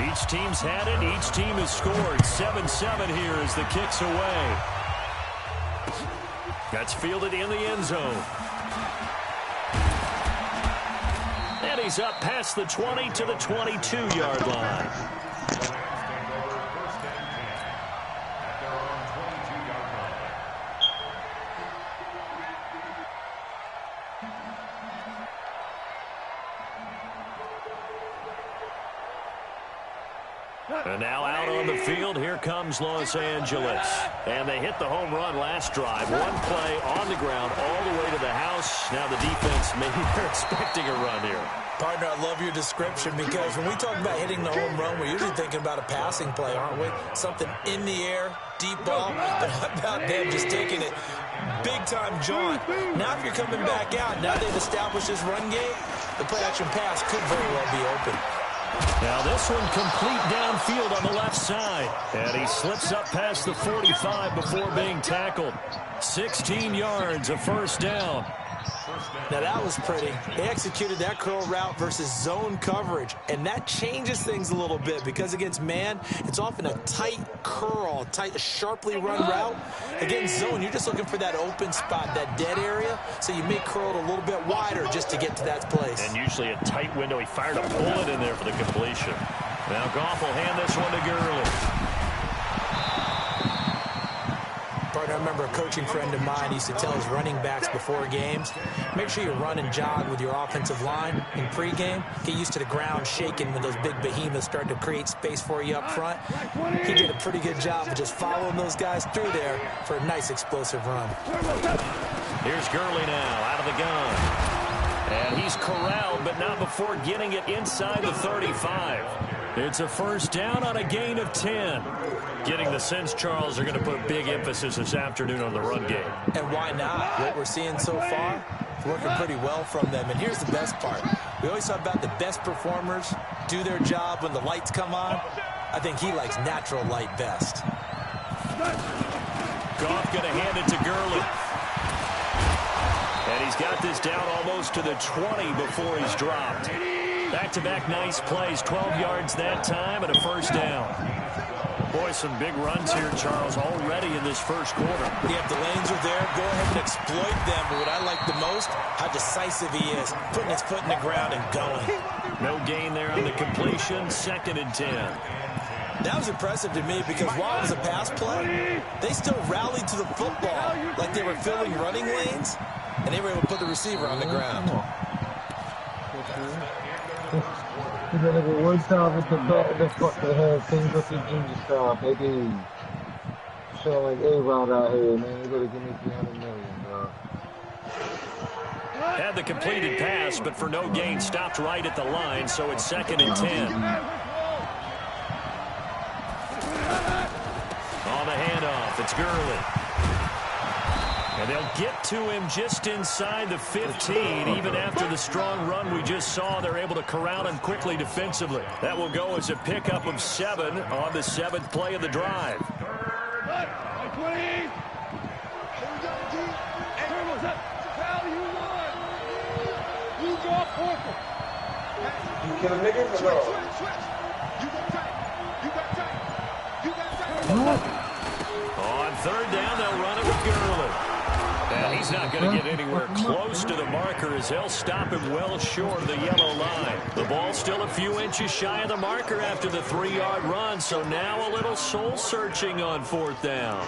Each team's had it. Each team has scored. 7-7 here as the kick's away. That's fielded in the end zone. And he's up past the 20 to the 22-yard line. And now out on the field, here comes Los Angeles. And they hit the home run last drive. One play on the ground all the way to the house. Now the defense, maybe they're expecting a run here. Partner, I love your description because when we talk about hitting the home run, we're usually thinking about a passing play, aren't we? Something in the air, deep ball. But how about them just taking it big-time jaunt? Now if you're coming back out, now they've established this run game, the play-action pass could very well be open. Now this one complete downfield on the left side. And he slips up past the 45 before being tackled. 16 yards, a first down. Now that was pretty. They executed that curl route versus zone coverage, and that changes things a little bit because against man, it's often a tight curl, tight, sharply run route. Against zone, you're just looking for that open spot, that dead area, so you may curl it a little bit wider just to get to that place. And usually a tight window. He fired a bullet in there for the completion. Now Goff will hand this one to Gurley. I remember a coaching friend of mine used to tell his running backs before games, make sure you run and jog with your offensive line in pregame. Get used to the ground shaking when those big behemoths start to create space for you up front. He did a pretty good job of just following those guys through there for a nice explosive run. Here's Gurley now out of the gun. And he's corralled, but not before getting it inside the 35. It's a first down on a gain of 10. Getting the sense, Charles, are going to put big emphasis this afternoon on the run game. And why not? What we're seeing so far is working pretty well from them. And here's the best part. We always talk about the best performers do their job when the lights come on. I think he likes natural light best. Goff going to hand it to Gurley. And he's got this down almost to the 20 before he's dropped. Back-to-back nice plays, 12 yards that time and a first down. Boy, some big runs here, Charles, already in this first quarter. Yeah, if the lanes are there, go ahead and exploit them. But what I like the most, how decisive he is, putting his foot in the ground and going. No gain there on the completion, 2nd and 10. That was impressive to me because while it was a pass play, they still rallied to the football like they were filling running lanes, and they were able to put the receiver on the ground. You're gonna go one time with the fuck the hell things up in junior style, baby. Showing like A-Rod out here, man. You better give me $300 million, dog. Had the completed pass, but for no gain, stopped right at the line, so it's 2nd and 10. On the handoff, it's Gurley. And they'll get to him just inside the 15. Even after the strong run we just saw, they're able to corral him quickly defensively. That will go as a pickup of 7 on the 7th play of the drive. You kill a nigga or no? On 3rd down, they'll run it with Gurley. And he's not going to get anywhere close to the marker as they'll stop him well short of the yellow line. The ball's still a few inches shy of the marker after the 3-yard run, so now a little soul-searching on 4th down.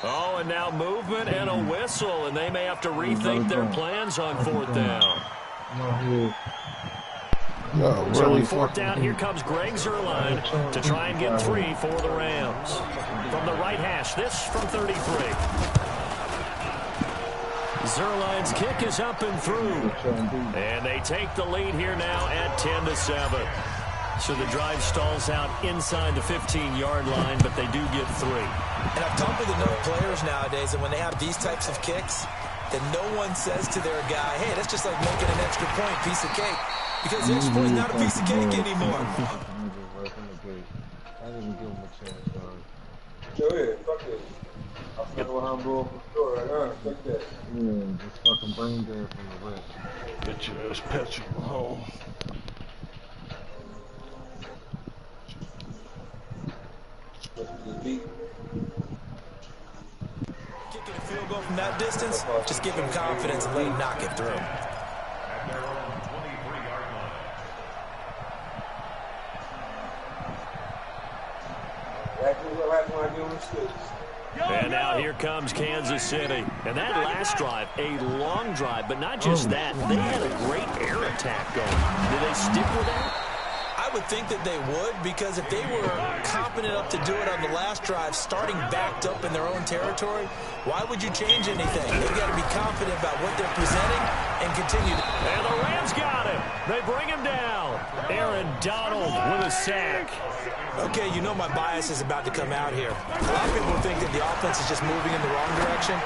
Oh, and now movement and a whistle, and they may have to rethink their plans on 4th down. So on 4th down, here comes Greg Zuerlein to try and get 3 for the Rams. From the right hash, this from 33. Zuerlein's kick is up and through. And they take the lead here now at 10-7. So the drive stalls out inside the 15-yard line, but they do get 3. And I've talked with enough players nowadays that when they have these types of kicks, that no one says to their guy, hey, that's just like making an extra point, piece of cake. Because the extra point is not a piece of cake anymore. I didn't give him a chance, dog. Go ahead, fuck it. I'm fucking humble from the store right now. Fuck that. Yeah, just fucking brain dead from the rest. Get your ass petrol home. beat. Kicking a field goal from that distance, just give him confidence and let him knock it through. And now here comes Kansas City. And that last drive, a long drive, but not just that. They had a great air attack going. Did they stick with that? I would think that they would, because if they were confident enough to do it on the last drive, starting backed up in their own territory, why would you change anything? They've got to be confident about what they're presenting and continue to... And the Rams got him. They bring him down. Aaron Donald with a sack. Okay, you know my bias is about to come out here. A lot of people think that the offense is just moving in the wrong direction.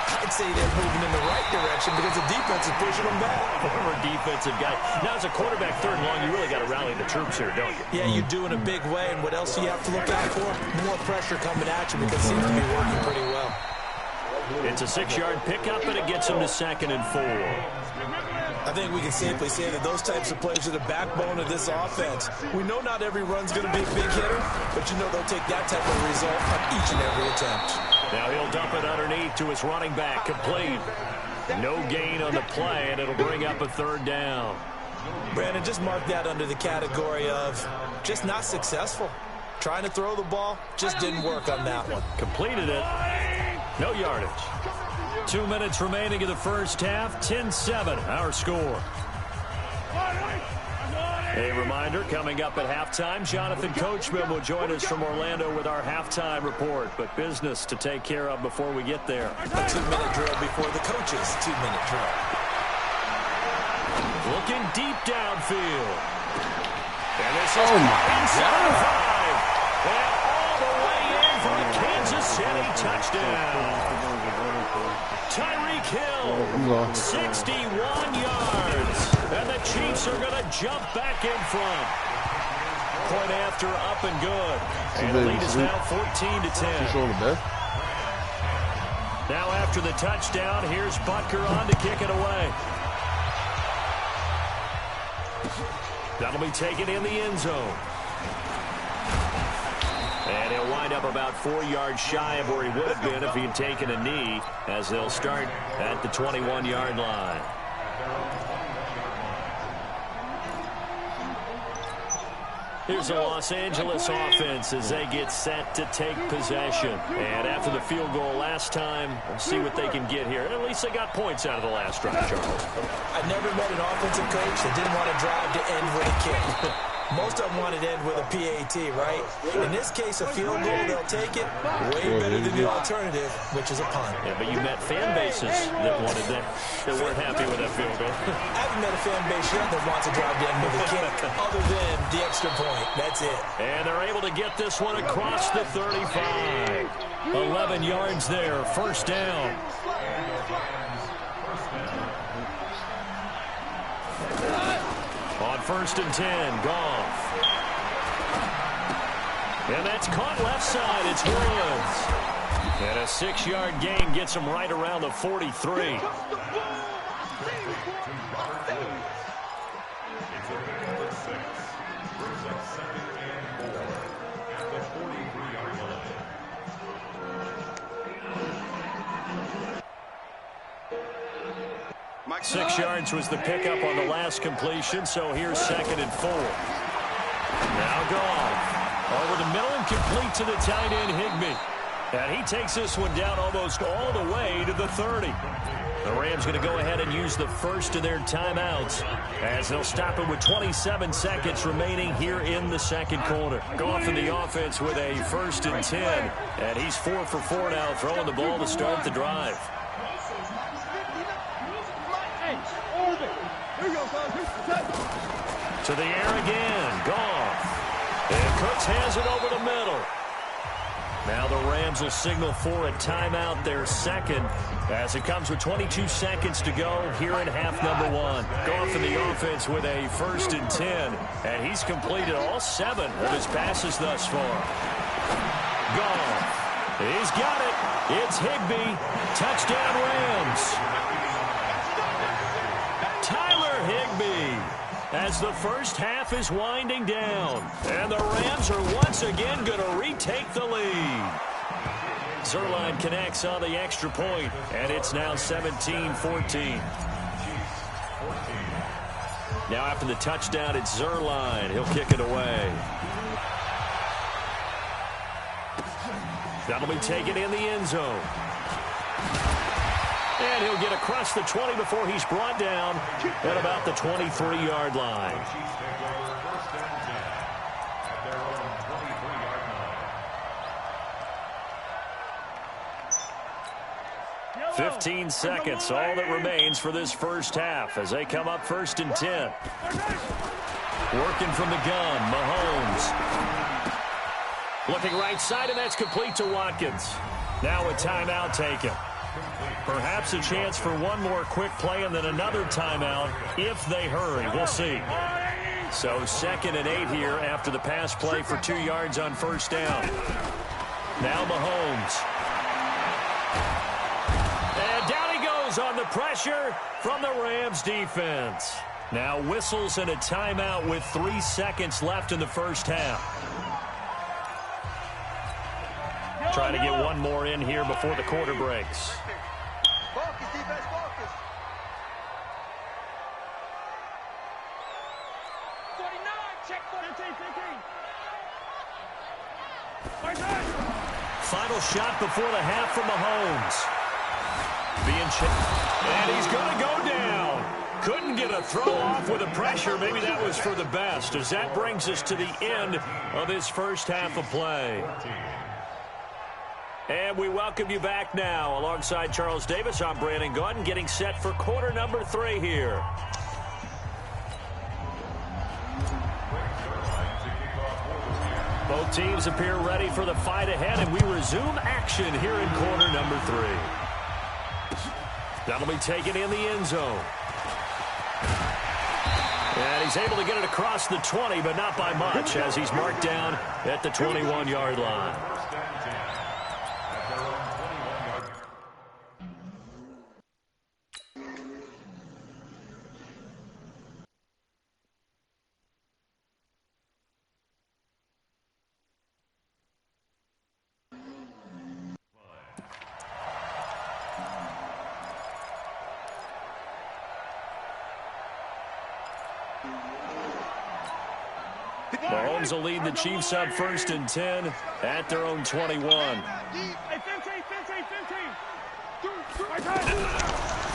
I'd say they're moving in the right direction because the defense is pushing them back. Former defensive guy. Now, as a quarterback, third and long, you really got to rally the troops here, don't you? Yeah, you do in a big way. And what else do you have to look out for? More pressure coming at you, because it seems to be working pretty well. It's a 6-yard pickup, and it gets them to 2nd and 4. I think we can safely say that those types of plays are the backbone of this offense. We know not every run's going to be a big hitter, but you know they'll take that type of result on each and every attempt. Now he'll dump it underneath to his running back, complete. No gain on the play, and it'll bring up a 3rd down. Brandon, just mark that under the category of just not successful. Trying to throw the ball, just didn't work on that one. Completed it. No yardage. 2 minutes remaining in the first half. 10-7, our score. A reminder, coming up at halftime, Jonathan Coachman will join us from Orlando with our halftime report. But business to take care of before we get there. A 2-minute drill before the coach's 2-minute drill. Looking deep downfield. And this is inside 5. And all the way in for a Kansas City touchdown. Tyreek Hill, 61 yards. And the Chiefs are going to jump back in front. Point after, up and good. And the lead is now 14-10. Now after the touchdown, here's Butker on to kick it away. That'll be taken in the end zone. And he'll wind up about 4 yards shy of where he would have been if he had taken a knee, as they'll start at the 21-yard line. Here's the Los Angeles offense as they get set to take possession. And after the field goal last time, we'll see what they can get here. At least they got points out of the last drive, Charles. I never met an offensive coach that didn't want to drive to end with a kick. Most of them wanted to end with a PAT, right? In this case, a field goal, they'll take it. Way better than the alternative, which is a punt. Yeah, but you met fan bases that wanted that weren't happy with that field goal. I haven't met a fan base yet that wants to drive to end with a kick, other than the extra point. That's it. And they're able to get this one across the 35. 11 yards there, first down. On 1st and 10, Goff. And that's caught left side. It's Woods. And a 6-yard gain gets him right around the 43. Mike 6 yards was the pickup on the last completion, so here's 2nd and 4. Now Goff. Over the middle and complete to the tight end, Higbee. And he takes this one down almost all the way to the 30. The Rams going to go ahead and use the first of their timeouts as they'll stop it with 27 seconds remaining here in the second quarter. Goff in the offense with a 1st and 10. And he's 4 for 4 now, throwing the ball to start the drive. To the air again, Goff. And Cooks has it over the middle. Now the Rams will signal for a timeout, their second, as it comes with 22 seconds to go here in half number 1. Goff in the offense with a 1st and 10, and he's completed all 7 of his passes thus far. Goff. He's got it. It's Higbee. Touchdown Rams. Tyler Higbee. as the first half is winding down. And the Rams are once again going to retake the lead. Zerline connects on the extra point, and it's now 17-14. Now after the touchdown, it's Zerline. He'll kick it away. That'll be taken in the end zone. And he'll get across the 20 before he's brought down at about the 23-yard line. 15 seconds, all that remains for this first half as they come up 1st and 10. Working from the gun, Mahomes. Looking right side, and that's complete to Watkins. Now a timeout taken. Perhaps a chance for one more quick play and then another timeout if they hurry. We'll see. So 2nd and 8 here after the pass play for 2 yards on 1st down. Now Mahomes. And down he goes on the pressure from the Rams defense. Now whistles and a timeout with 3 seconds left in the first half. Trying to get one more in here before the quarter breaks. Focus, defense, focus. 49, check 15. Final shot before the half from Mahomes. Being checked. And he's going to go down. Couldn't get a throw off with the pressure. Maybe that was for the best, as that brings us to the end of this first half of play. And we welcome you back now. Alongside Charles Davis, I'm Brandon Gaudin, getting set for quarter number 3 here. Both teams appear ready for the fight ahead, and we resume action here in quarter number 3. That'll be taken in the end zone. And he's able to get it across the 20, but not by much, as he's marked down at the 21-yard line. Mahomes will lead the Chiefs up 1st and 10 at their own 21.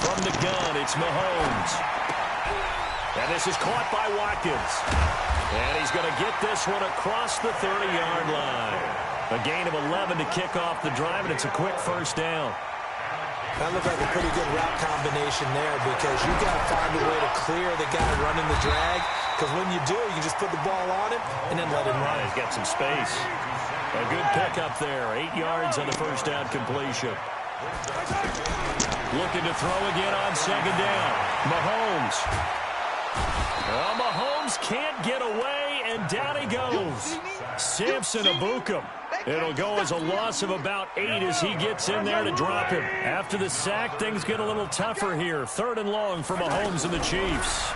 From the gun, it's Mahomes. And this is caught by Watkins. And he's going to get this one across the 30-yard line. A gain of 11 to kick off the drive, and it's a quick first down. That looked like a pretty good route combination there, because you got to find a way to clear the guy running the drag. Because when you do, you can just put the ball on him and then let him run. He's got some space. A good pickup there. 8 yards on the first down completion. Looking to throw again on 2nd down. Mahomes. Well, Mahomes can't get away, and down he goes. Samson Abukum. It'll go as a loss of about 8 as he gets in there to drop him. After the sack, things get a little tougher here. 3rd and long for Mahomes and the Chiefs.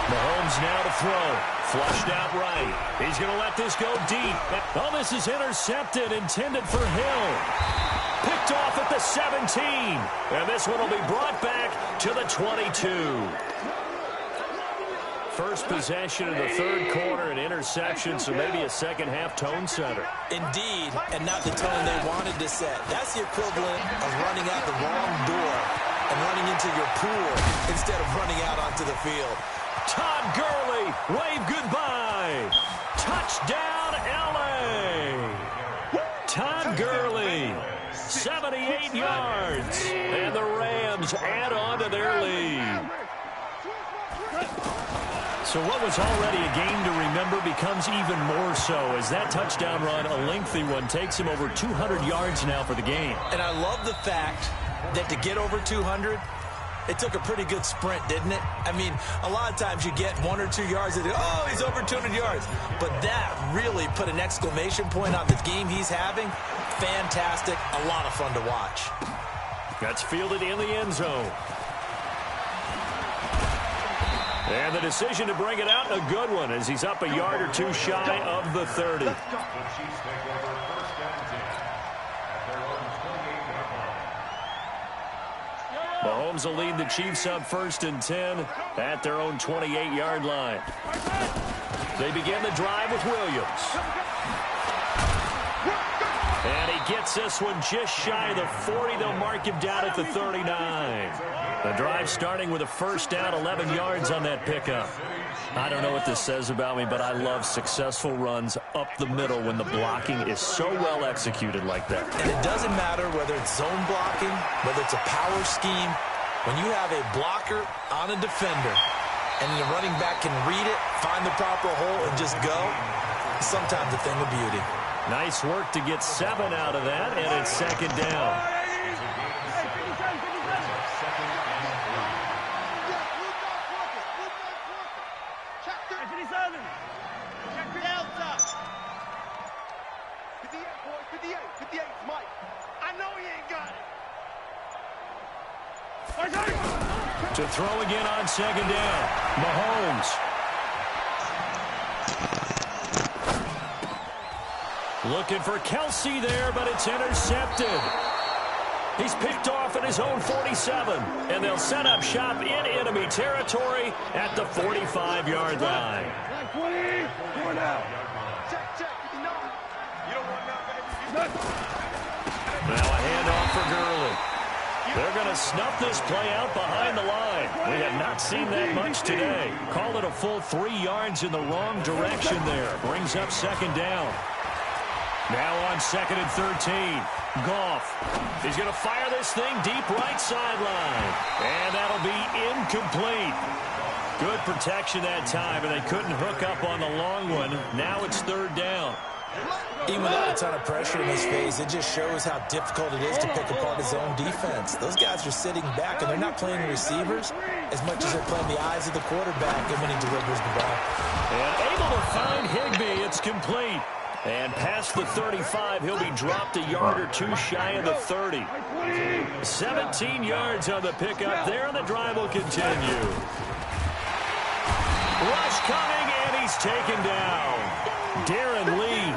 Mahomes now to throw. Flushed out right. He's going to let this go deep. Oh, this is intercepted, intended for Hill. Picked off at the 17. And this one will be brought back to the 22. First possession in the 3rd quarter, an interception, so maybe a second-half tone setter. Indeed, and not the tone they wanted to set. That's the equivalent of running out the wrong door and running into your pool instead of running out onto the field. Todd Gurley, wave goodbye. Touchdown, L.A. Todd Gurley, 78 yards. And the Rams add on to their lead. So what was already a game to remember becomes even more so as that touchdown run, a lengthy one, takes him over 200 yards now for the game. And I love the fact that to get over 200, it took a pretty good sprint, didn't it? I mean, a lot of times you get 1 or 2 yards and oh, he's over 200 yards. But that really put an exclamation point on the game he's having. Fantastic. A lot of fun to watch. That's fielded in the end zone. And the decision to bring it out, a good one, as he's up a yard or two shy of the 30. Mahomes will lead the Chiefs up 1st and 10 at their own 28-yard line. They begin the drive with Williams. And he gets this one just shy of the 40. They'll mark him down at the 39. The drive starting with a 1st down, 11 yards on that pickup. I don't know what this says about me, but I love successful runs up the middle when the blocking is so well executed like that. And it doesn't matter whether it's zone blocking, whether it's a power scheme. When you have a blocker on a defender and the running back can read it, find the proper hole, and just go, sometimes a thing of beauty. Nice work to get 7 out of that, and it's 2nd down. To throw again on 2nd down, Mahomes. Looking for Kelsey there, but it's intercepted. He's picked off at his own 47, and they'll set up shop in enemy territory at the 45-yard line. Now a handoff for Gurley. They're going to snuff this play out behind the line. We have not seen that much today. Call it a full 3 yards in the wrong direction there. Brings up 2nd down. Now on 2nd and 13. Goff. He's going to fire this thing deep right sideline. And that'll be incomplete. Good protection that time, and they couldn't hook up on the long one. Now it's 3rd down. Even without a ton of pressure in his face, it just shows how difficult it is to pick apart his own defense. Those guys are sitting back, and they're not playing receivers as much as they're playing the eyes of the quarterback and when he delivers the ball. And able to find Higbee. It's complete. And past the 35, he'll be dropped a yard or two shy of the 30. 17 yards on the pickup there, and the drive will continue. Rush coming, and he's taken down. Darren Lee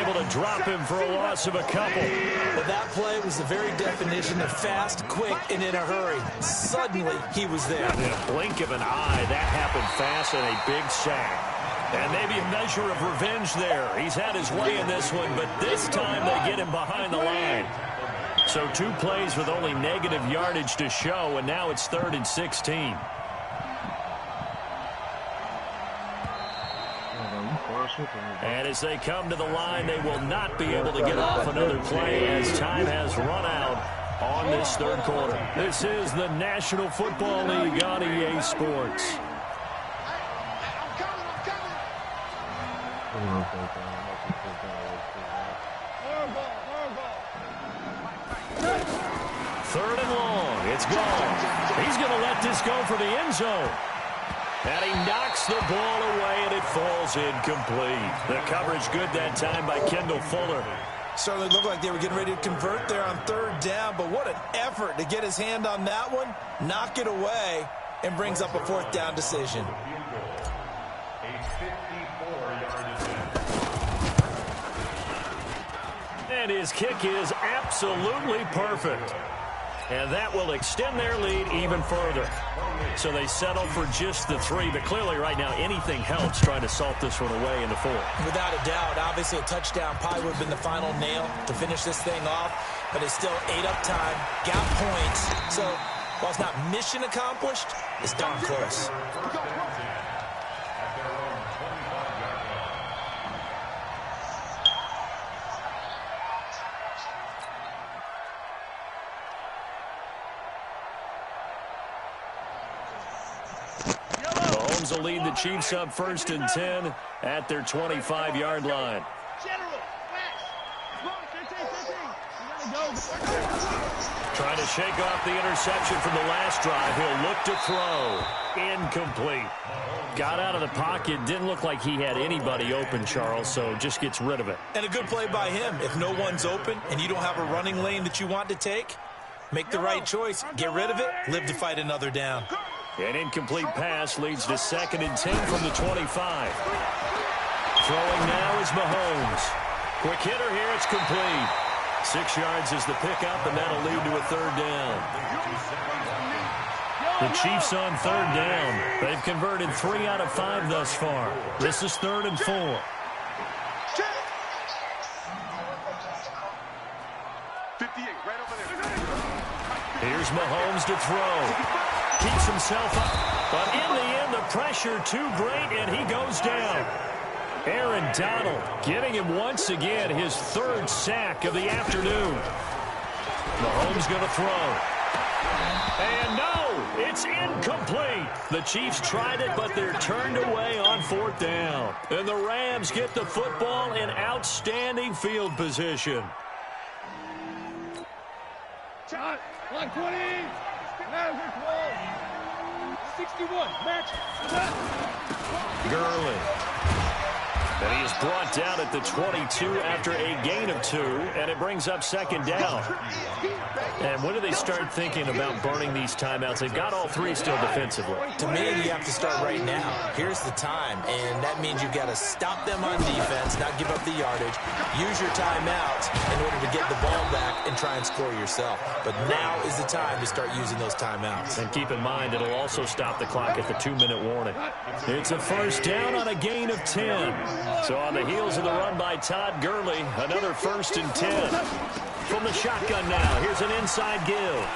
able to drop him for a loss of a couple. Well, that play was the very definition of fast, quick, and in a hurry. Suddenly, he was there. In a blink of an eye, that happened fast, and a big sack. And maybe a measure of revenge there. He's had his way in this one, but this time they get him behind the line. So 2 plays with only negative yardage to show, and now it's 3rd and 16. And as they come to the line, they will not be able to get off another play as time has run out on this 3rd quarter. This is the National Football League on EA Sports. Third and long. It's gone. He's going to let this go for the end zone. And he knocks the ball away, and it falls incomplete. The coverage good that time by Kendall Fuller. Certainly looked like they were getting ready to convert there on 3rd down, but what an effort to get his hand on that one, knock it away, and brings up a 4th down decision. And his kick is absolutely perfect. And that will extend their lead even further. So they settle for just the 3, but clearly right now anything helps trying to salt this one away in the 4. Without a doubt, obviously a touchdown probably would have been the final nail to finish this thing off, but it's still ate up time, got points. So while it's not mission accomplished, it's darn close. Will lead the Chiefs up 1st and 10 at their 25-yard line. Trying to shake off the interception from the last drive. He'll look to throw. Incomplete. Got out of the pocket. Didn't look like he had anybody open, Charles, so just gets rid of it. And a good play by him. If no one's open and you don't have a running lane that you want to take, make the right choice. Get rid of it. Live to fight another down. An incomplete pass leads to 2nd and 10 from the 25. Throwing now is Mahomes. Quick hitter here, it's complete. 6 yards is the pickup, and that'll lead to a 3rd down. The Chiefs on 3rd down. They've converted 3 out of 5 thus far. This is 3rd and 4. Here's Mahomes to throw. Keeps himself up. But in the end, the pressure too great, and he goes down. Aaron Donald getting him once again his 3rd sack of the afternoon. Mahomes going to throw. And no, it's incomplete. The Chiefs tried it, but they're turned away on 4th down. And the Rams get the football in outstanding field position. Shot. 120. 61. Match. Gurley. And he is brought down at the 22 after a gain of 2, and it brings up 2nd down. And when do they start thinking about burning these timeouts? They've got all 3 still defensively. To me, you have to start right now. Here's the time, and that means you've got to stop them on defense, not give up the yardage, use your timeouts in order to get the ball back and try and score yourself. But now is the time to start using those timeouts. And keep in mind, it'll also stop the clock at the 2-minute warning. It's a 1st down on a gain of 10. So on the heels of the run by Todd Gurley, another 1st and 10. From the shotgun now, here's an inside give.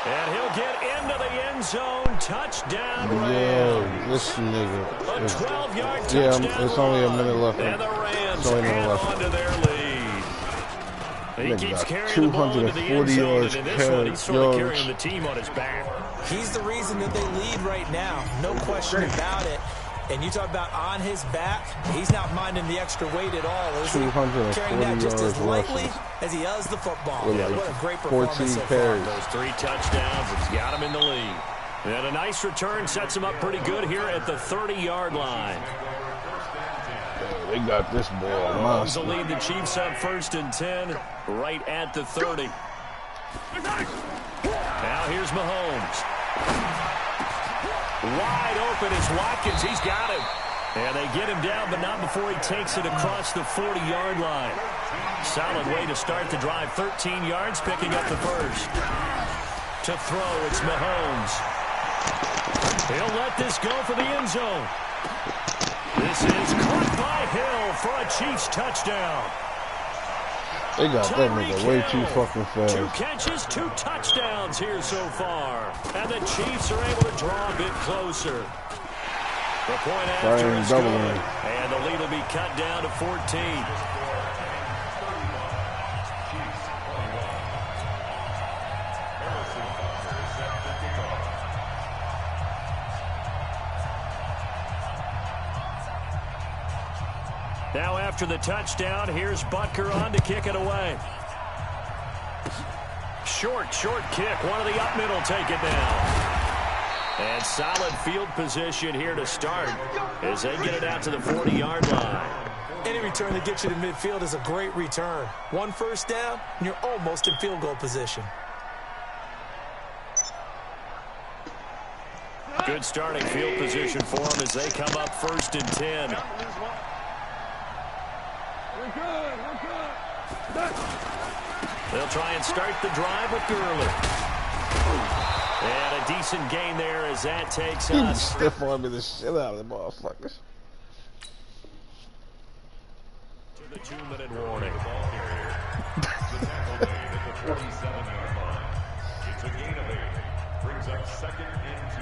And he'll get into the end zone. Touchdown, Rams. This nigga. A 12-yard touchdown. Yeah, it's only a minute left. And the Rams hang on to their lead. He keeps carrying the ball into the end zone, and in this one, he's sort of carrying the team on his back. He's the reason that they lead right now. No question about it. And you talk about on his back, he's not minding the extra weight at all, is he? Carrying that just as lightly as he does the football. Like what a great performance so far. Those 3 touchdowns, it's got him in the lead. And a nice return sets him up pretty good here at the 30-yard line. They got this ball. Mahomes will lead the Chiefs up 1st and 10 right at the 30. Now here's Mahomes. Wide open is Watkins. He's got him. And they get him down, but not before he takes it across the 40-yard line. Solid way to start the drive. 13 yards, picking up the 1st. To throw, it's Mahomes. He'll let this go for the end zone. This is caught by Hill for a Chiefs touchdown. They got that nigga way too fucking fast. 2 catches, 2 touchdowns here so far. And the Chiefs are able to draw a bit closer. The point after is good. And the lead will be cut down to 14. Now after the touchdown, here's Butker on to kick it away. Short kick. One of the up middle take it down. And solid field position here to start as they get it out to the 40-yard line. Any return that gets you to midfield is a great return. 1 1st down, and you're almost in field goal position. Good starting field position for them as they come up 1st and 10. They'll try and start the drive with Gurley. And a decent gain there as that takes us. Stiff arming the shit out of the motherfuckers. To the 2-minute warning. It's a gain of 8. Brings up 2nd and 2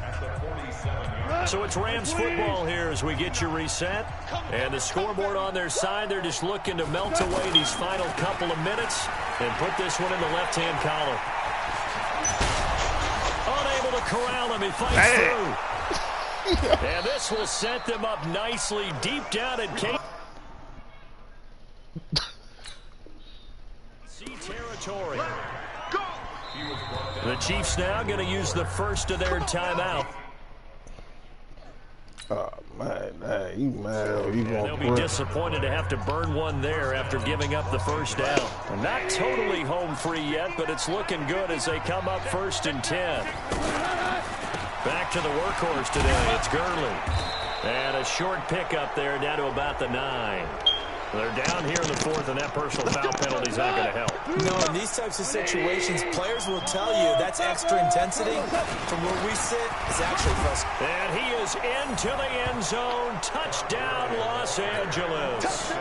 at the 47-yard. So it's Rams football here as we get you reset. And the scoreboard on their side, they're just looking to melt away these final couple of minutes and put this one in the left-hand column. Unable to corral him, he fights through. And this will set them up nicely deep down in KC territory. The Chiefs now going to use the first of their timeout. Oh, man, you mad or you They'll be disappointed to have to burn one there after giving up the 1st down. Not totally home free yet, but it's looking good as they come up 1st and 10. Back to the workhorse today. It's Gurley. And a short pickup there down to about the 9. They're down here in the 4th, and that personal foul penalty is not going to help. No, in these types of situations, players will tell you that's extra intensity. From where we sit, it's actually frustrating. And he is into the end zone. Touchdown, Los Angeles.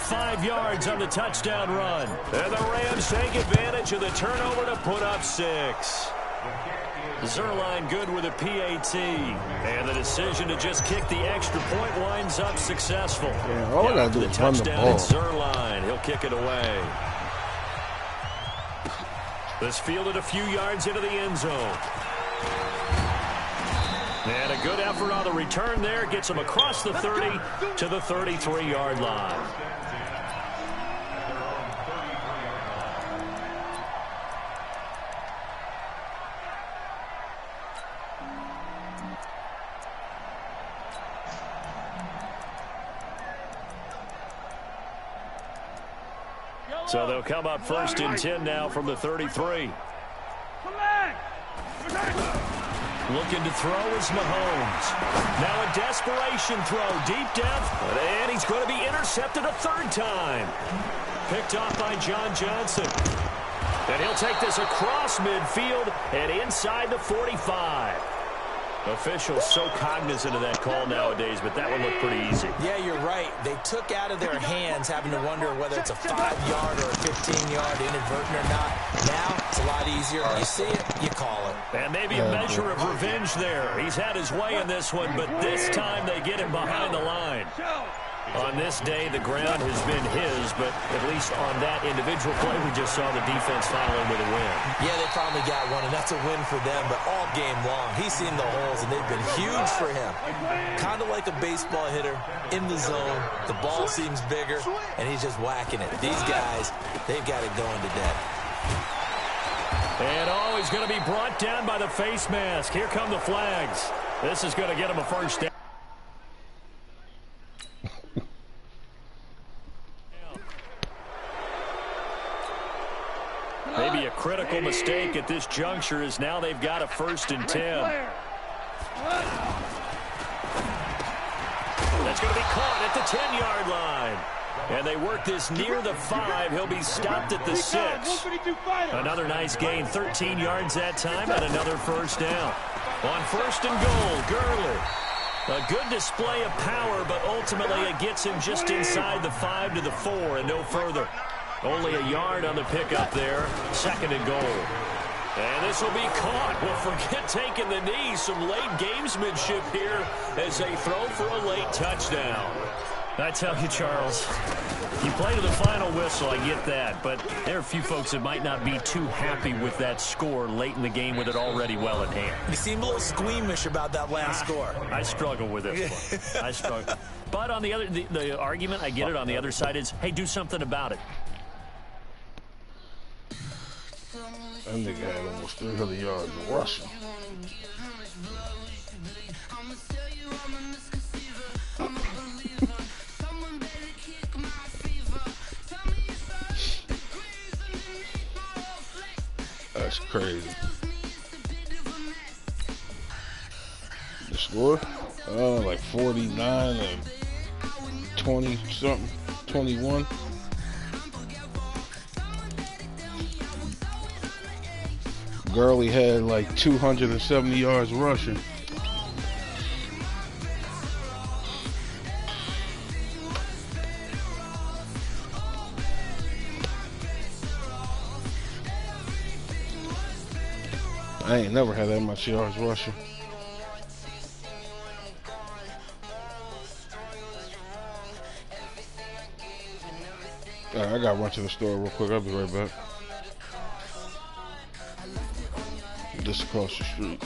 5 yards on the touchdown run. And the Rams take advantage of the turnover to put up 6. Zerline good with a PAT. And the decision to just kick the extra point winds up successful. Yeah, all I got to do is run the ball. Zerline, he'll kick it away. This fielded a few yards into the end zone. And a good effort on the return there. Gets him across the 30 to the 33-yard line. So they'll come up 1st and 10 now from the 33. Looking to throw is Mahomes. Now a desperation throw deep down. And he's going to be intercepted a 3rd time. Picked off by John Johnson. And he'll take this across midfield and inside the 45. Officials so cognizant of that call nowadays, but that one looked pretty easy. Yeah, you're right. They took out of their hands having to wonder whether it's a 5-yard or a 15-yard inadvertent or not. Now it's a lot easier. You see it, you call it. And maybe a measure of revenge there. He's had his way in this one, but this time they get him behind the line. On this day, the ground has been his, but at least on that individual play, we just saw the defense finally with a win. Yeah, they finally got one, and that's a win for them, but all game long, he's seen the holes, and they've been huge for him. Kind of like a baseball hitter in the zone. The ball seems bigger, and he's just whacking it. These guys, they've got it going to death. And he's going to be brought down by the face mask. Here come the flags. This is going to get him a 1st down. Maybe a critical mistake at this juncture is now they've got a 1st and 10. That's going to be caught at the 10-yard line. And they work this near the 5. He'll be stopped at the 6. Another nice gain, 13 yards that time, and another 1st down. On 1st and goal, Gurley. A good display of power, but ultimately it gets him just inside the 5 to the 4 and no further. Only a yard on the pickup there. 2nd and goal. And this will be caught. Well, forget taking the knee. Some late gamesmanship here as they throw for a late touchdown. I tell you, Charles, you play to the final whistle, I get that. But there are a few folks that might not be too happy with that score late in the game with it already well in hand. You seem a little squeamish about that last score. I struggle with this one. I struggle. But on the other, the argument, I get it, on the other side is, hey, do something about it. That nigga had almost 300 yards rushing. That's crazy. The score? Like 49 and 20 something, 21. Gurley had like 270 yards rushing. I ain't never had that much yards rushing. All right, I gotta run to the store real quick. I'll be right back. Just across the street.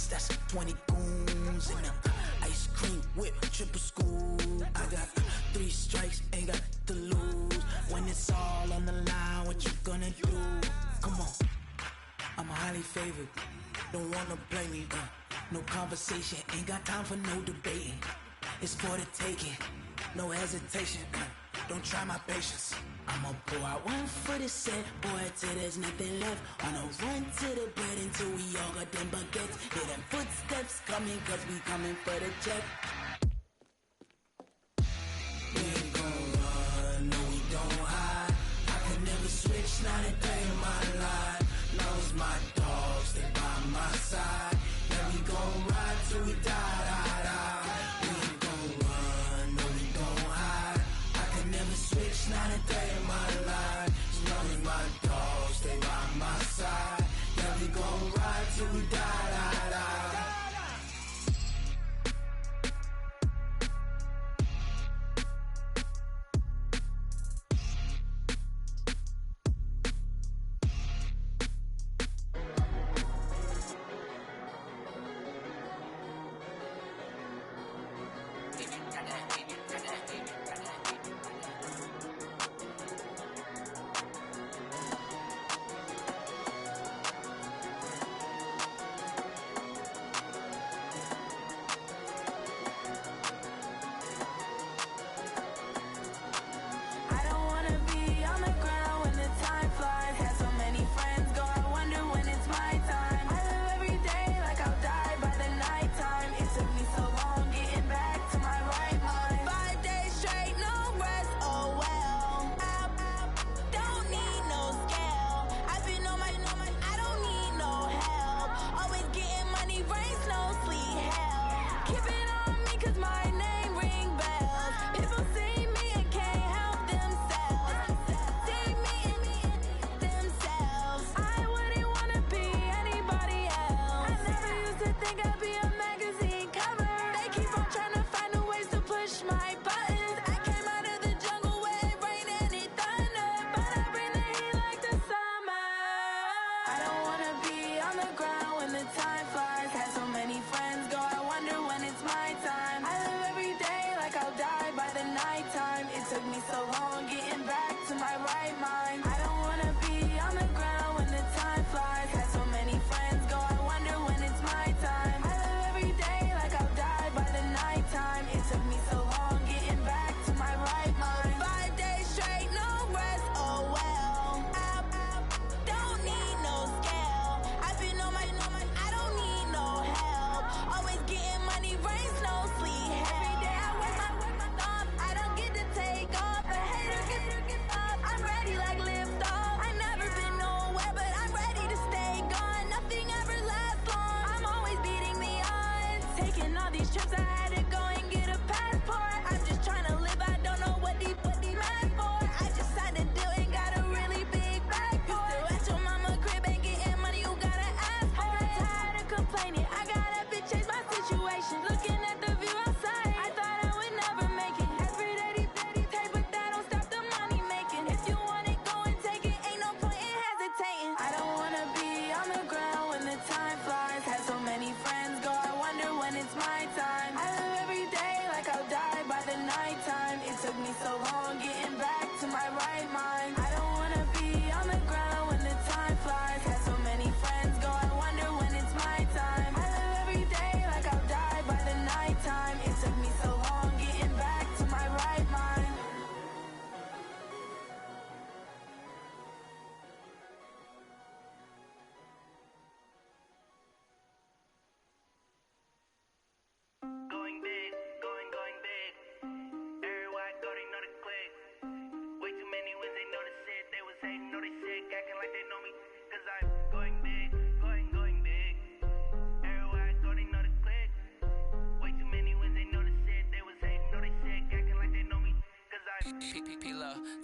dollars, that's 20 goons. And ice cream whip, triple scoop. I got 3 strikes, ain't got to lose. When it's all on the line, what you gonna do? Come on, I'm highly favored. Don't wanna play me, no conversation, ain't got time for no debating. It's for the taking, no hesitation. Don't try my patience. I'ma pour out one for the set, boy, till there's nothing left. On a run to the bread until we all got them baguettes. Hear them footsteps coming, cause we coming for the check. We ain't gon' run, no we don't hide. I can never switch, not a day in my life. Long as my dogs stay by my side. Yeah, we gon' ride till we die, die, die. We ain't gon' run, no we don't hide. I can never switch, not a day in my life. As long as my dogs stay by my side. Yeah, we gon' ride till we die, die, die.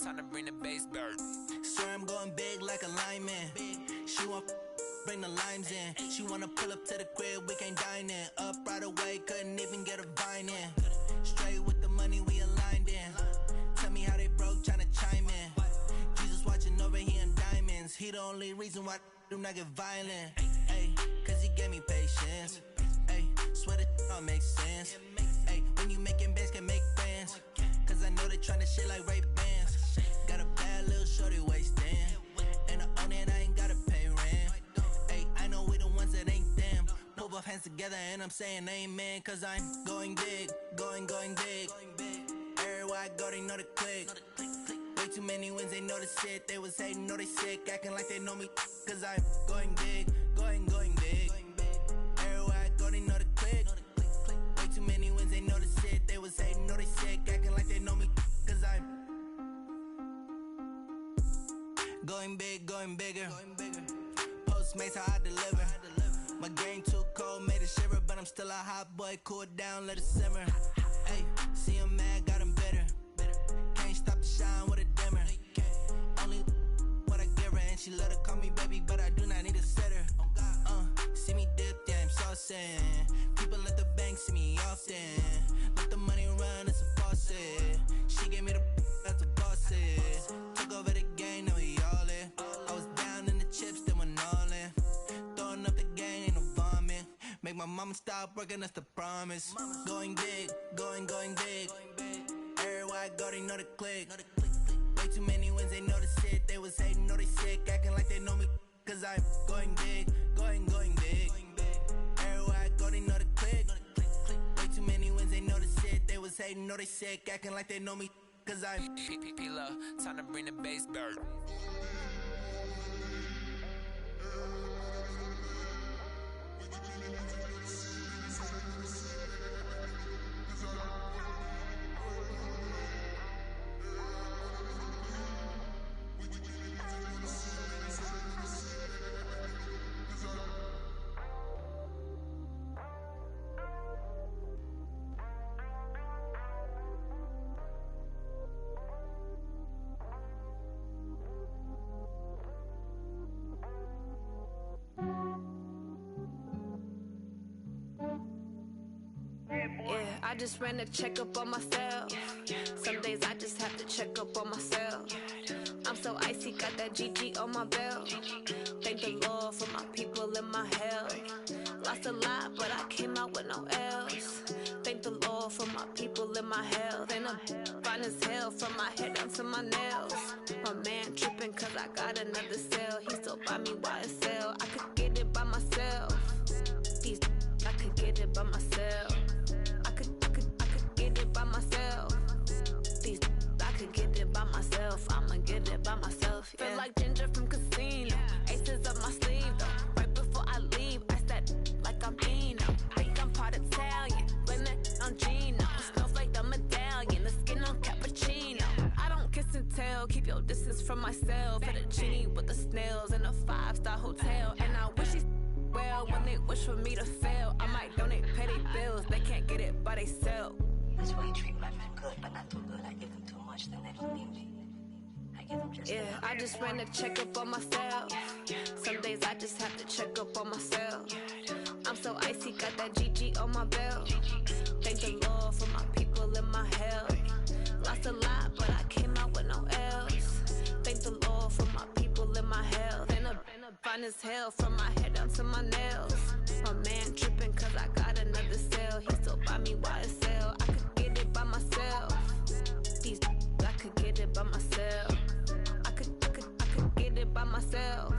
Time to bring the bass bird. Swear I'm going big like a lineman. She want bring the limes in. She wanna pull up to the crib, we can't dine in. Up right away, couldn't even get a vine in. Straight with the money, we aligned in. Tell me how they broke, tryna chime in. Jesus watching over here in diamonds. He the only reason why do not get violent. Ay, cause he gave me patience. Ay, swear the all makes sense. Ay, when you making bands, can make friends. Cause I know they tryna shit like Ray-Bans. Got a bad little shorty wasting. And I own it, I ain't gotta pay rent. Ay, I know we the ones that ain't them. Put both hands together and I'm saying amen. Cause I'm going big, going big. Everywhere I go, they know the click. Way too many wins, they know the shit. They was hating, know they sick, acting like they know me. Cause I'm going big, going big. Everywhere I go, they know the click. Way too many wins, they know the shit. They was hating, know they sick, acting like they know me. Cause I'm going big, going bigger. Postmates, how I deliver. My game too cold, made it shiver. But I'm still a hot boy, cool it down, let it simmer. Hey, see him mad, got him bitter. Can't stop the shine with a dimmer. Only what I give her, and she love to call me baby, but I do not need a sitter. See me dip, yeah, I'm saucing. People at the bank see me often. Let the money run, it's a faucet. She gave me the that's a faucet. Took over the game, now we all in. I was down in the chips, then went all in. Throwing up the gang, ain't no vomit. Make my mama stop working, that's the promise. Going big, going big. Everywhere I go, they know the click. Way too many wins, they know the shit. They was hating, know they sick, acting like they know me. Cause I'm going big, going big. Everywhere I go, they know the click. Way too many wins, they know the shit. They was hating, know they sick, acting like they know me. Cause I'm P-P-P-Lo, time to bring the bass bird. Yeah, I just ran a checkup on myself. Some days I just have to check up on myself. I'm so icy, got that GG on my belt. Thank the Lord for my people in my health. Lost a lot, but I came out with no L's. Thank the Lord for my people in my health. And I'm fine as hell from my head down to my nails. My man tripping cause I got another cell. He still buy me YSL. I could get it by myself. These I could get it by myself. I could get it by myself. These I could get it by myself. I'ma get it by myself. Yeah. Feel like Ginger from Casino. Aces up my sleeve though. Right before I leave, I said like I'm Eno. Think I'm part Italian. Blame it on Gino. Smells like the medallion. The skin on cappuccino. I don't kiss and tell. Keep your distance from myself. For the genie with the snails in a 5-star hotel. And I wish he's well when they wish for me to fail. I might donate petty bills. They can't get it by they sell. That's why you treat my men good, but not too good. I give them too much, then they don't need me. I give them just yeah, I just ran a checkup on myself. Some days I just have to check up on myself. I'm so icy, got that GG on my belt. Thank the Lord for my people in my health. Lost a lot, but I came out with no L's. Thank the Lord for my people in my health. And I'm fine as hell from my head down to my nails. My man tripping cause I got another cell. He still buy me YSL. I could get it by myself. These I could get it by myself. I could get it by myself.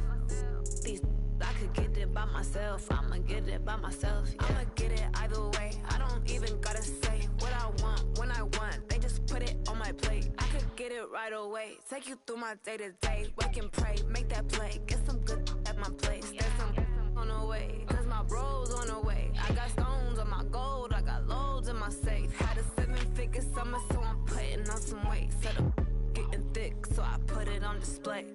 These I could get it by myself. I'ma get it by myself. Yeah. I'ma get it either way. I don't even gotta say what I want when I want. They just put it on my plate. I could get it right away. Take you through my day to day. Wake and pray, make that play. Get some good at my place. There's some on the way. Cause my bro's on the way. I got stones on my gold. I got loads in my safe. Had a 7-figure summer, so I'm putting on some weight. Set up getting thick, so I put it on display.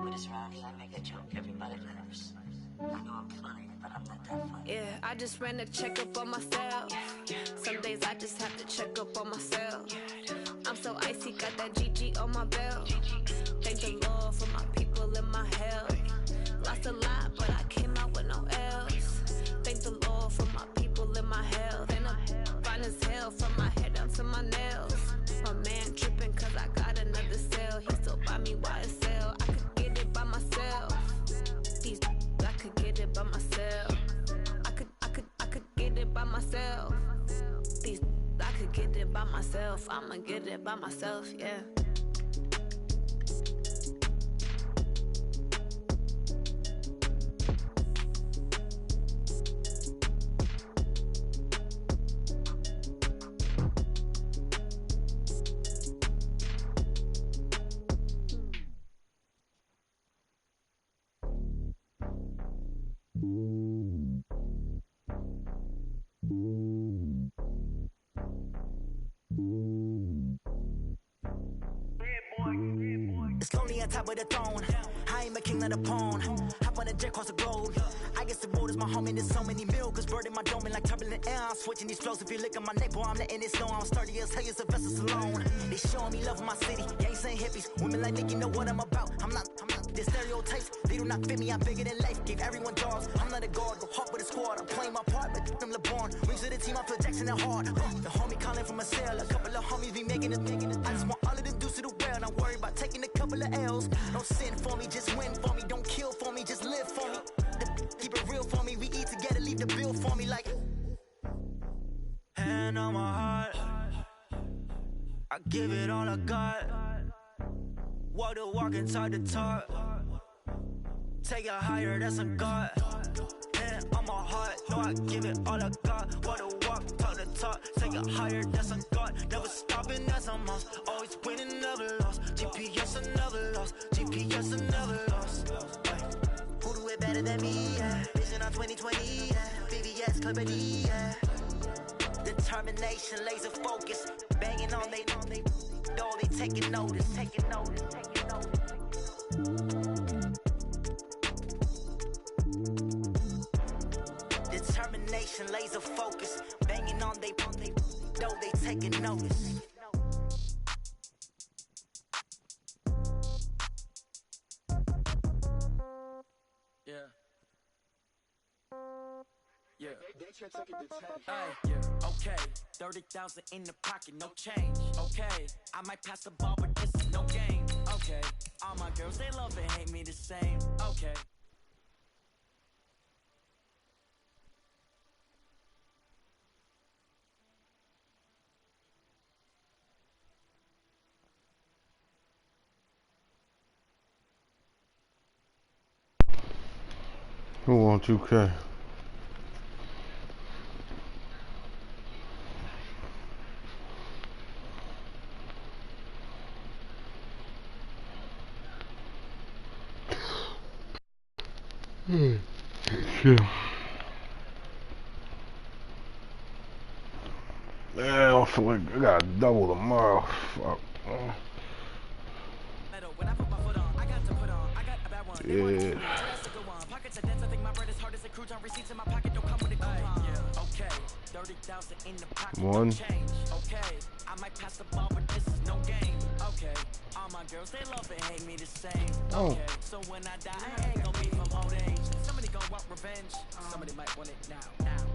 With this round, I make a joke, everybody laughs. I know I'm funny, but I'm not that funny. Yeah, I just ran a checkup on myself. Some days I just have to check up on myself. I'm so icy, got that GG on my belt. Thank the Lord for my people in my health. Lost a lot, but I came out with no L's. Thank the Lord for my people in my health. And I'm fine as hell from my head down to my nails. My man tripping cause I got another cell. He still buy me YSL. I could get it by myself. These I could get it by myself. get it by myself. I'ma get it by myself, yeah. It's lonely on top of the throne. I ain't a king of the pawn. Hop on a jet across the globe. I guess the road is my home and there's so many milk. Bird in my dome and like turbulent air. I'm switching these flows. If you look at my neck, boy, I'm letting it snow. I'm sturdy as hell as a vessel alone. They showing me love in my city. Gangs saying hippies. Women like Nick, you know what I'm about. I'm not. The stereotypes, they do not fit me. I'm bigger than life. Gave everyone jobs. I'm not a guard. Go hard with a squad. I'm playing my part, but I'm LeBron. Rings to the team. I feel Jackson and hard. The homie calling from a cell. A couple of homies be making it. I just want all of them dudes to the well. Not worry about taking a couple of L's. Don't sin for me, just win for me. Don't kill for me, just live for me. Keep it real for me. We eat together, leave the bill for me like. Hand on my heart, I give it all I got. Walk the walk and talk the talk. Take it higher, that's a God. Hand on my heart, no, I give it all I got. Walk the walk, talk the talk. Take it higher, that's a God. Never stopping, that's a must. Always winning, never lost. GPS, I never lost. GPS, I never lost. Who do it better than me? Yeah. Vision on 2020, yeah. VVS, Clippity, yeah. Determination, laser focus. Banging on they door, they taking notice. Taking notice, taking notice. Determination, laser focus. Banging on they door, they taking notice. Yeah. Yeah. Hey, yeah. Okay. 30,000 in the pocket, no change. Okay. I might pass the ball, but this is no game. Okay. All my girls, they love and hate me the same. Okay. Who on 2K? Shit. Man, I don't feel like I gotta double tomorrow. Fuck. Yeah. One. Okay, I might pass the ball, but this is no game. Okay, all my girls, they love and hate me the same. Okay, so when I die, I ain't gonna be from old age. Somebody gonna want revenge. Somebody might want it now.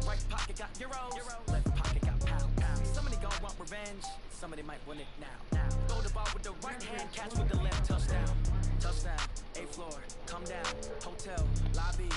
Right pocket got euros. Left pocket got pounds. Somebody gonna want revenge. Somebody might want it now. Throw the ball with the right hand, catch with the left. Touchdown. Touchdown. 8th floor. Come down. Hotel. Lobby.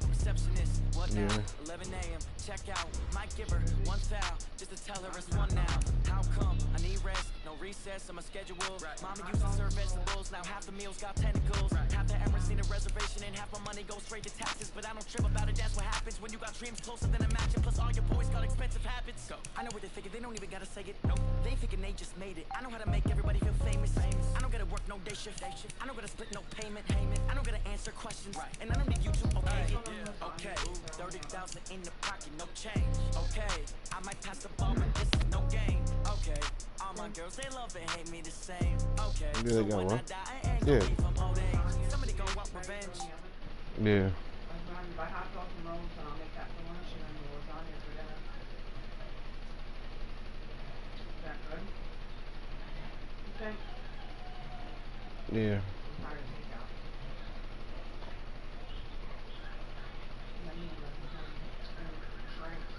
Receptionist. What now? 11 a.m. Check out. Might give her one foul just to tell her it's one now. How come? I need rest. No recess on my schedule. Mama used to serve vegetables. Now half the meals got tentacles. Half the Emirates need a reservation and half my money goes straight to taxes. But I don't trip about it. That's what happens when you got dreams closer than imagine. Plus all your boys got expensive habits. I know what they figure. They don't even gotta say it. Nope. They ain't thinking they just made it. I know how to make everybody feel famous. I don't gotta work no day shift. I don't gotta split no payment. I don't gotta answer questions. And I don't need you to okay it. Okay. 30,000 in the pocket, no change. Okay. I might pass the ball, but this is no game. Okay. All my girls, they love and hate me the same. Okay. Yeah, so they got when one. I die, I ain't gonna be from old age. Somebody gonna want revenge. Yeah. Buy hot dogs and rolls, and I'll make that for lunch, and then the lasagna for dinner. Is that good? You think? Yeah. I'm tired of takeout. And then you know, and drinks.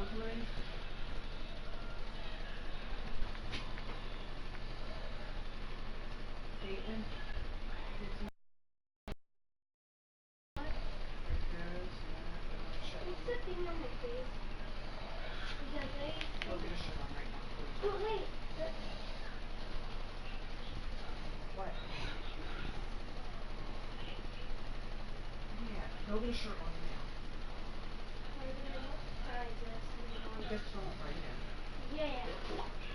Rosemary? Caitlin? What's the thing on my face? Because I'll get a shirt on right now. oh wait. What? Yeah, go get a shirt on now. Just Just don't right now. yeah.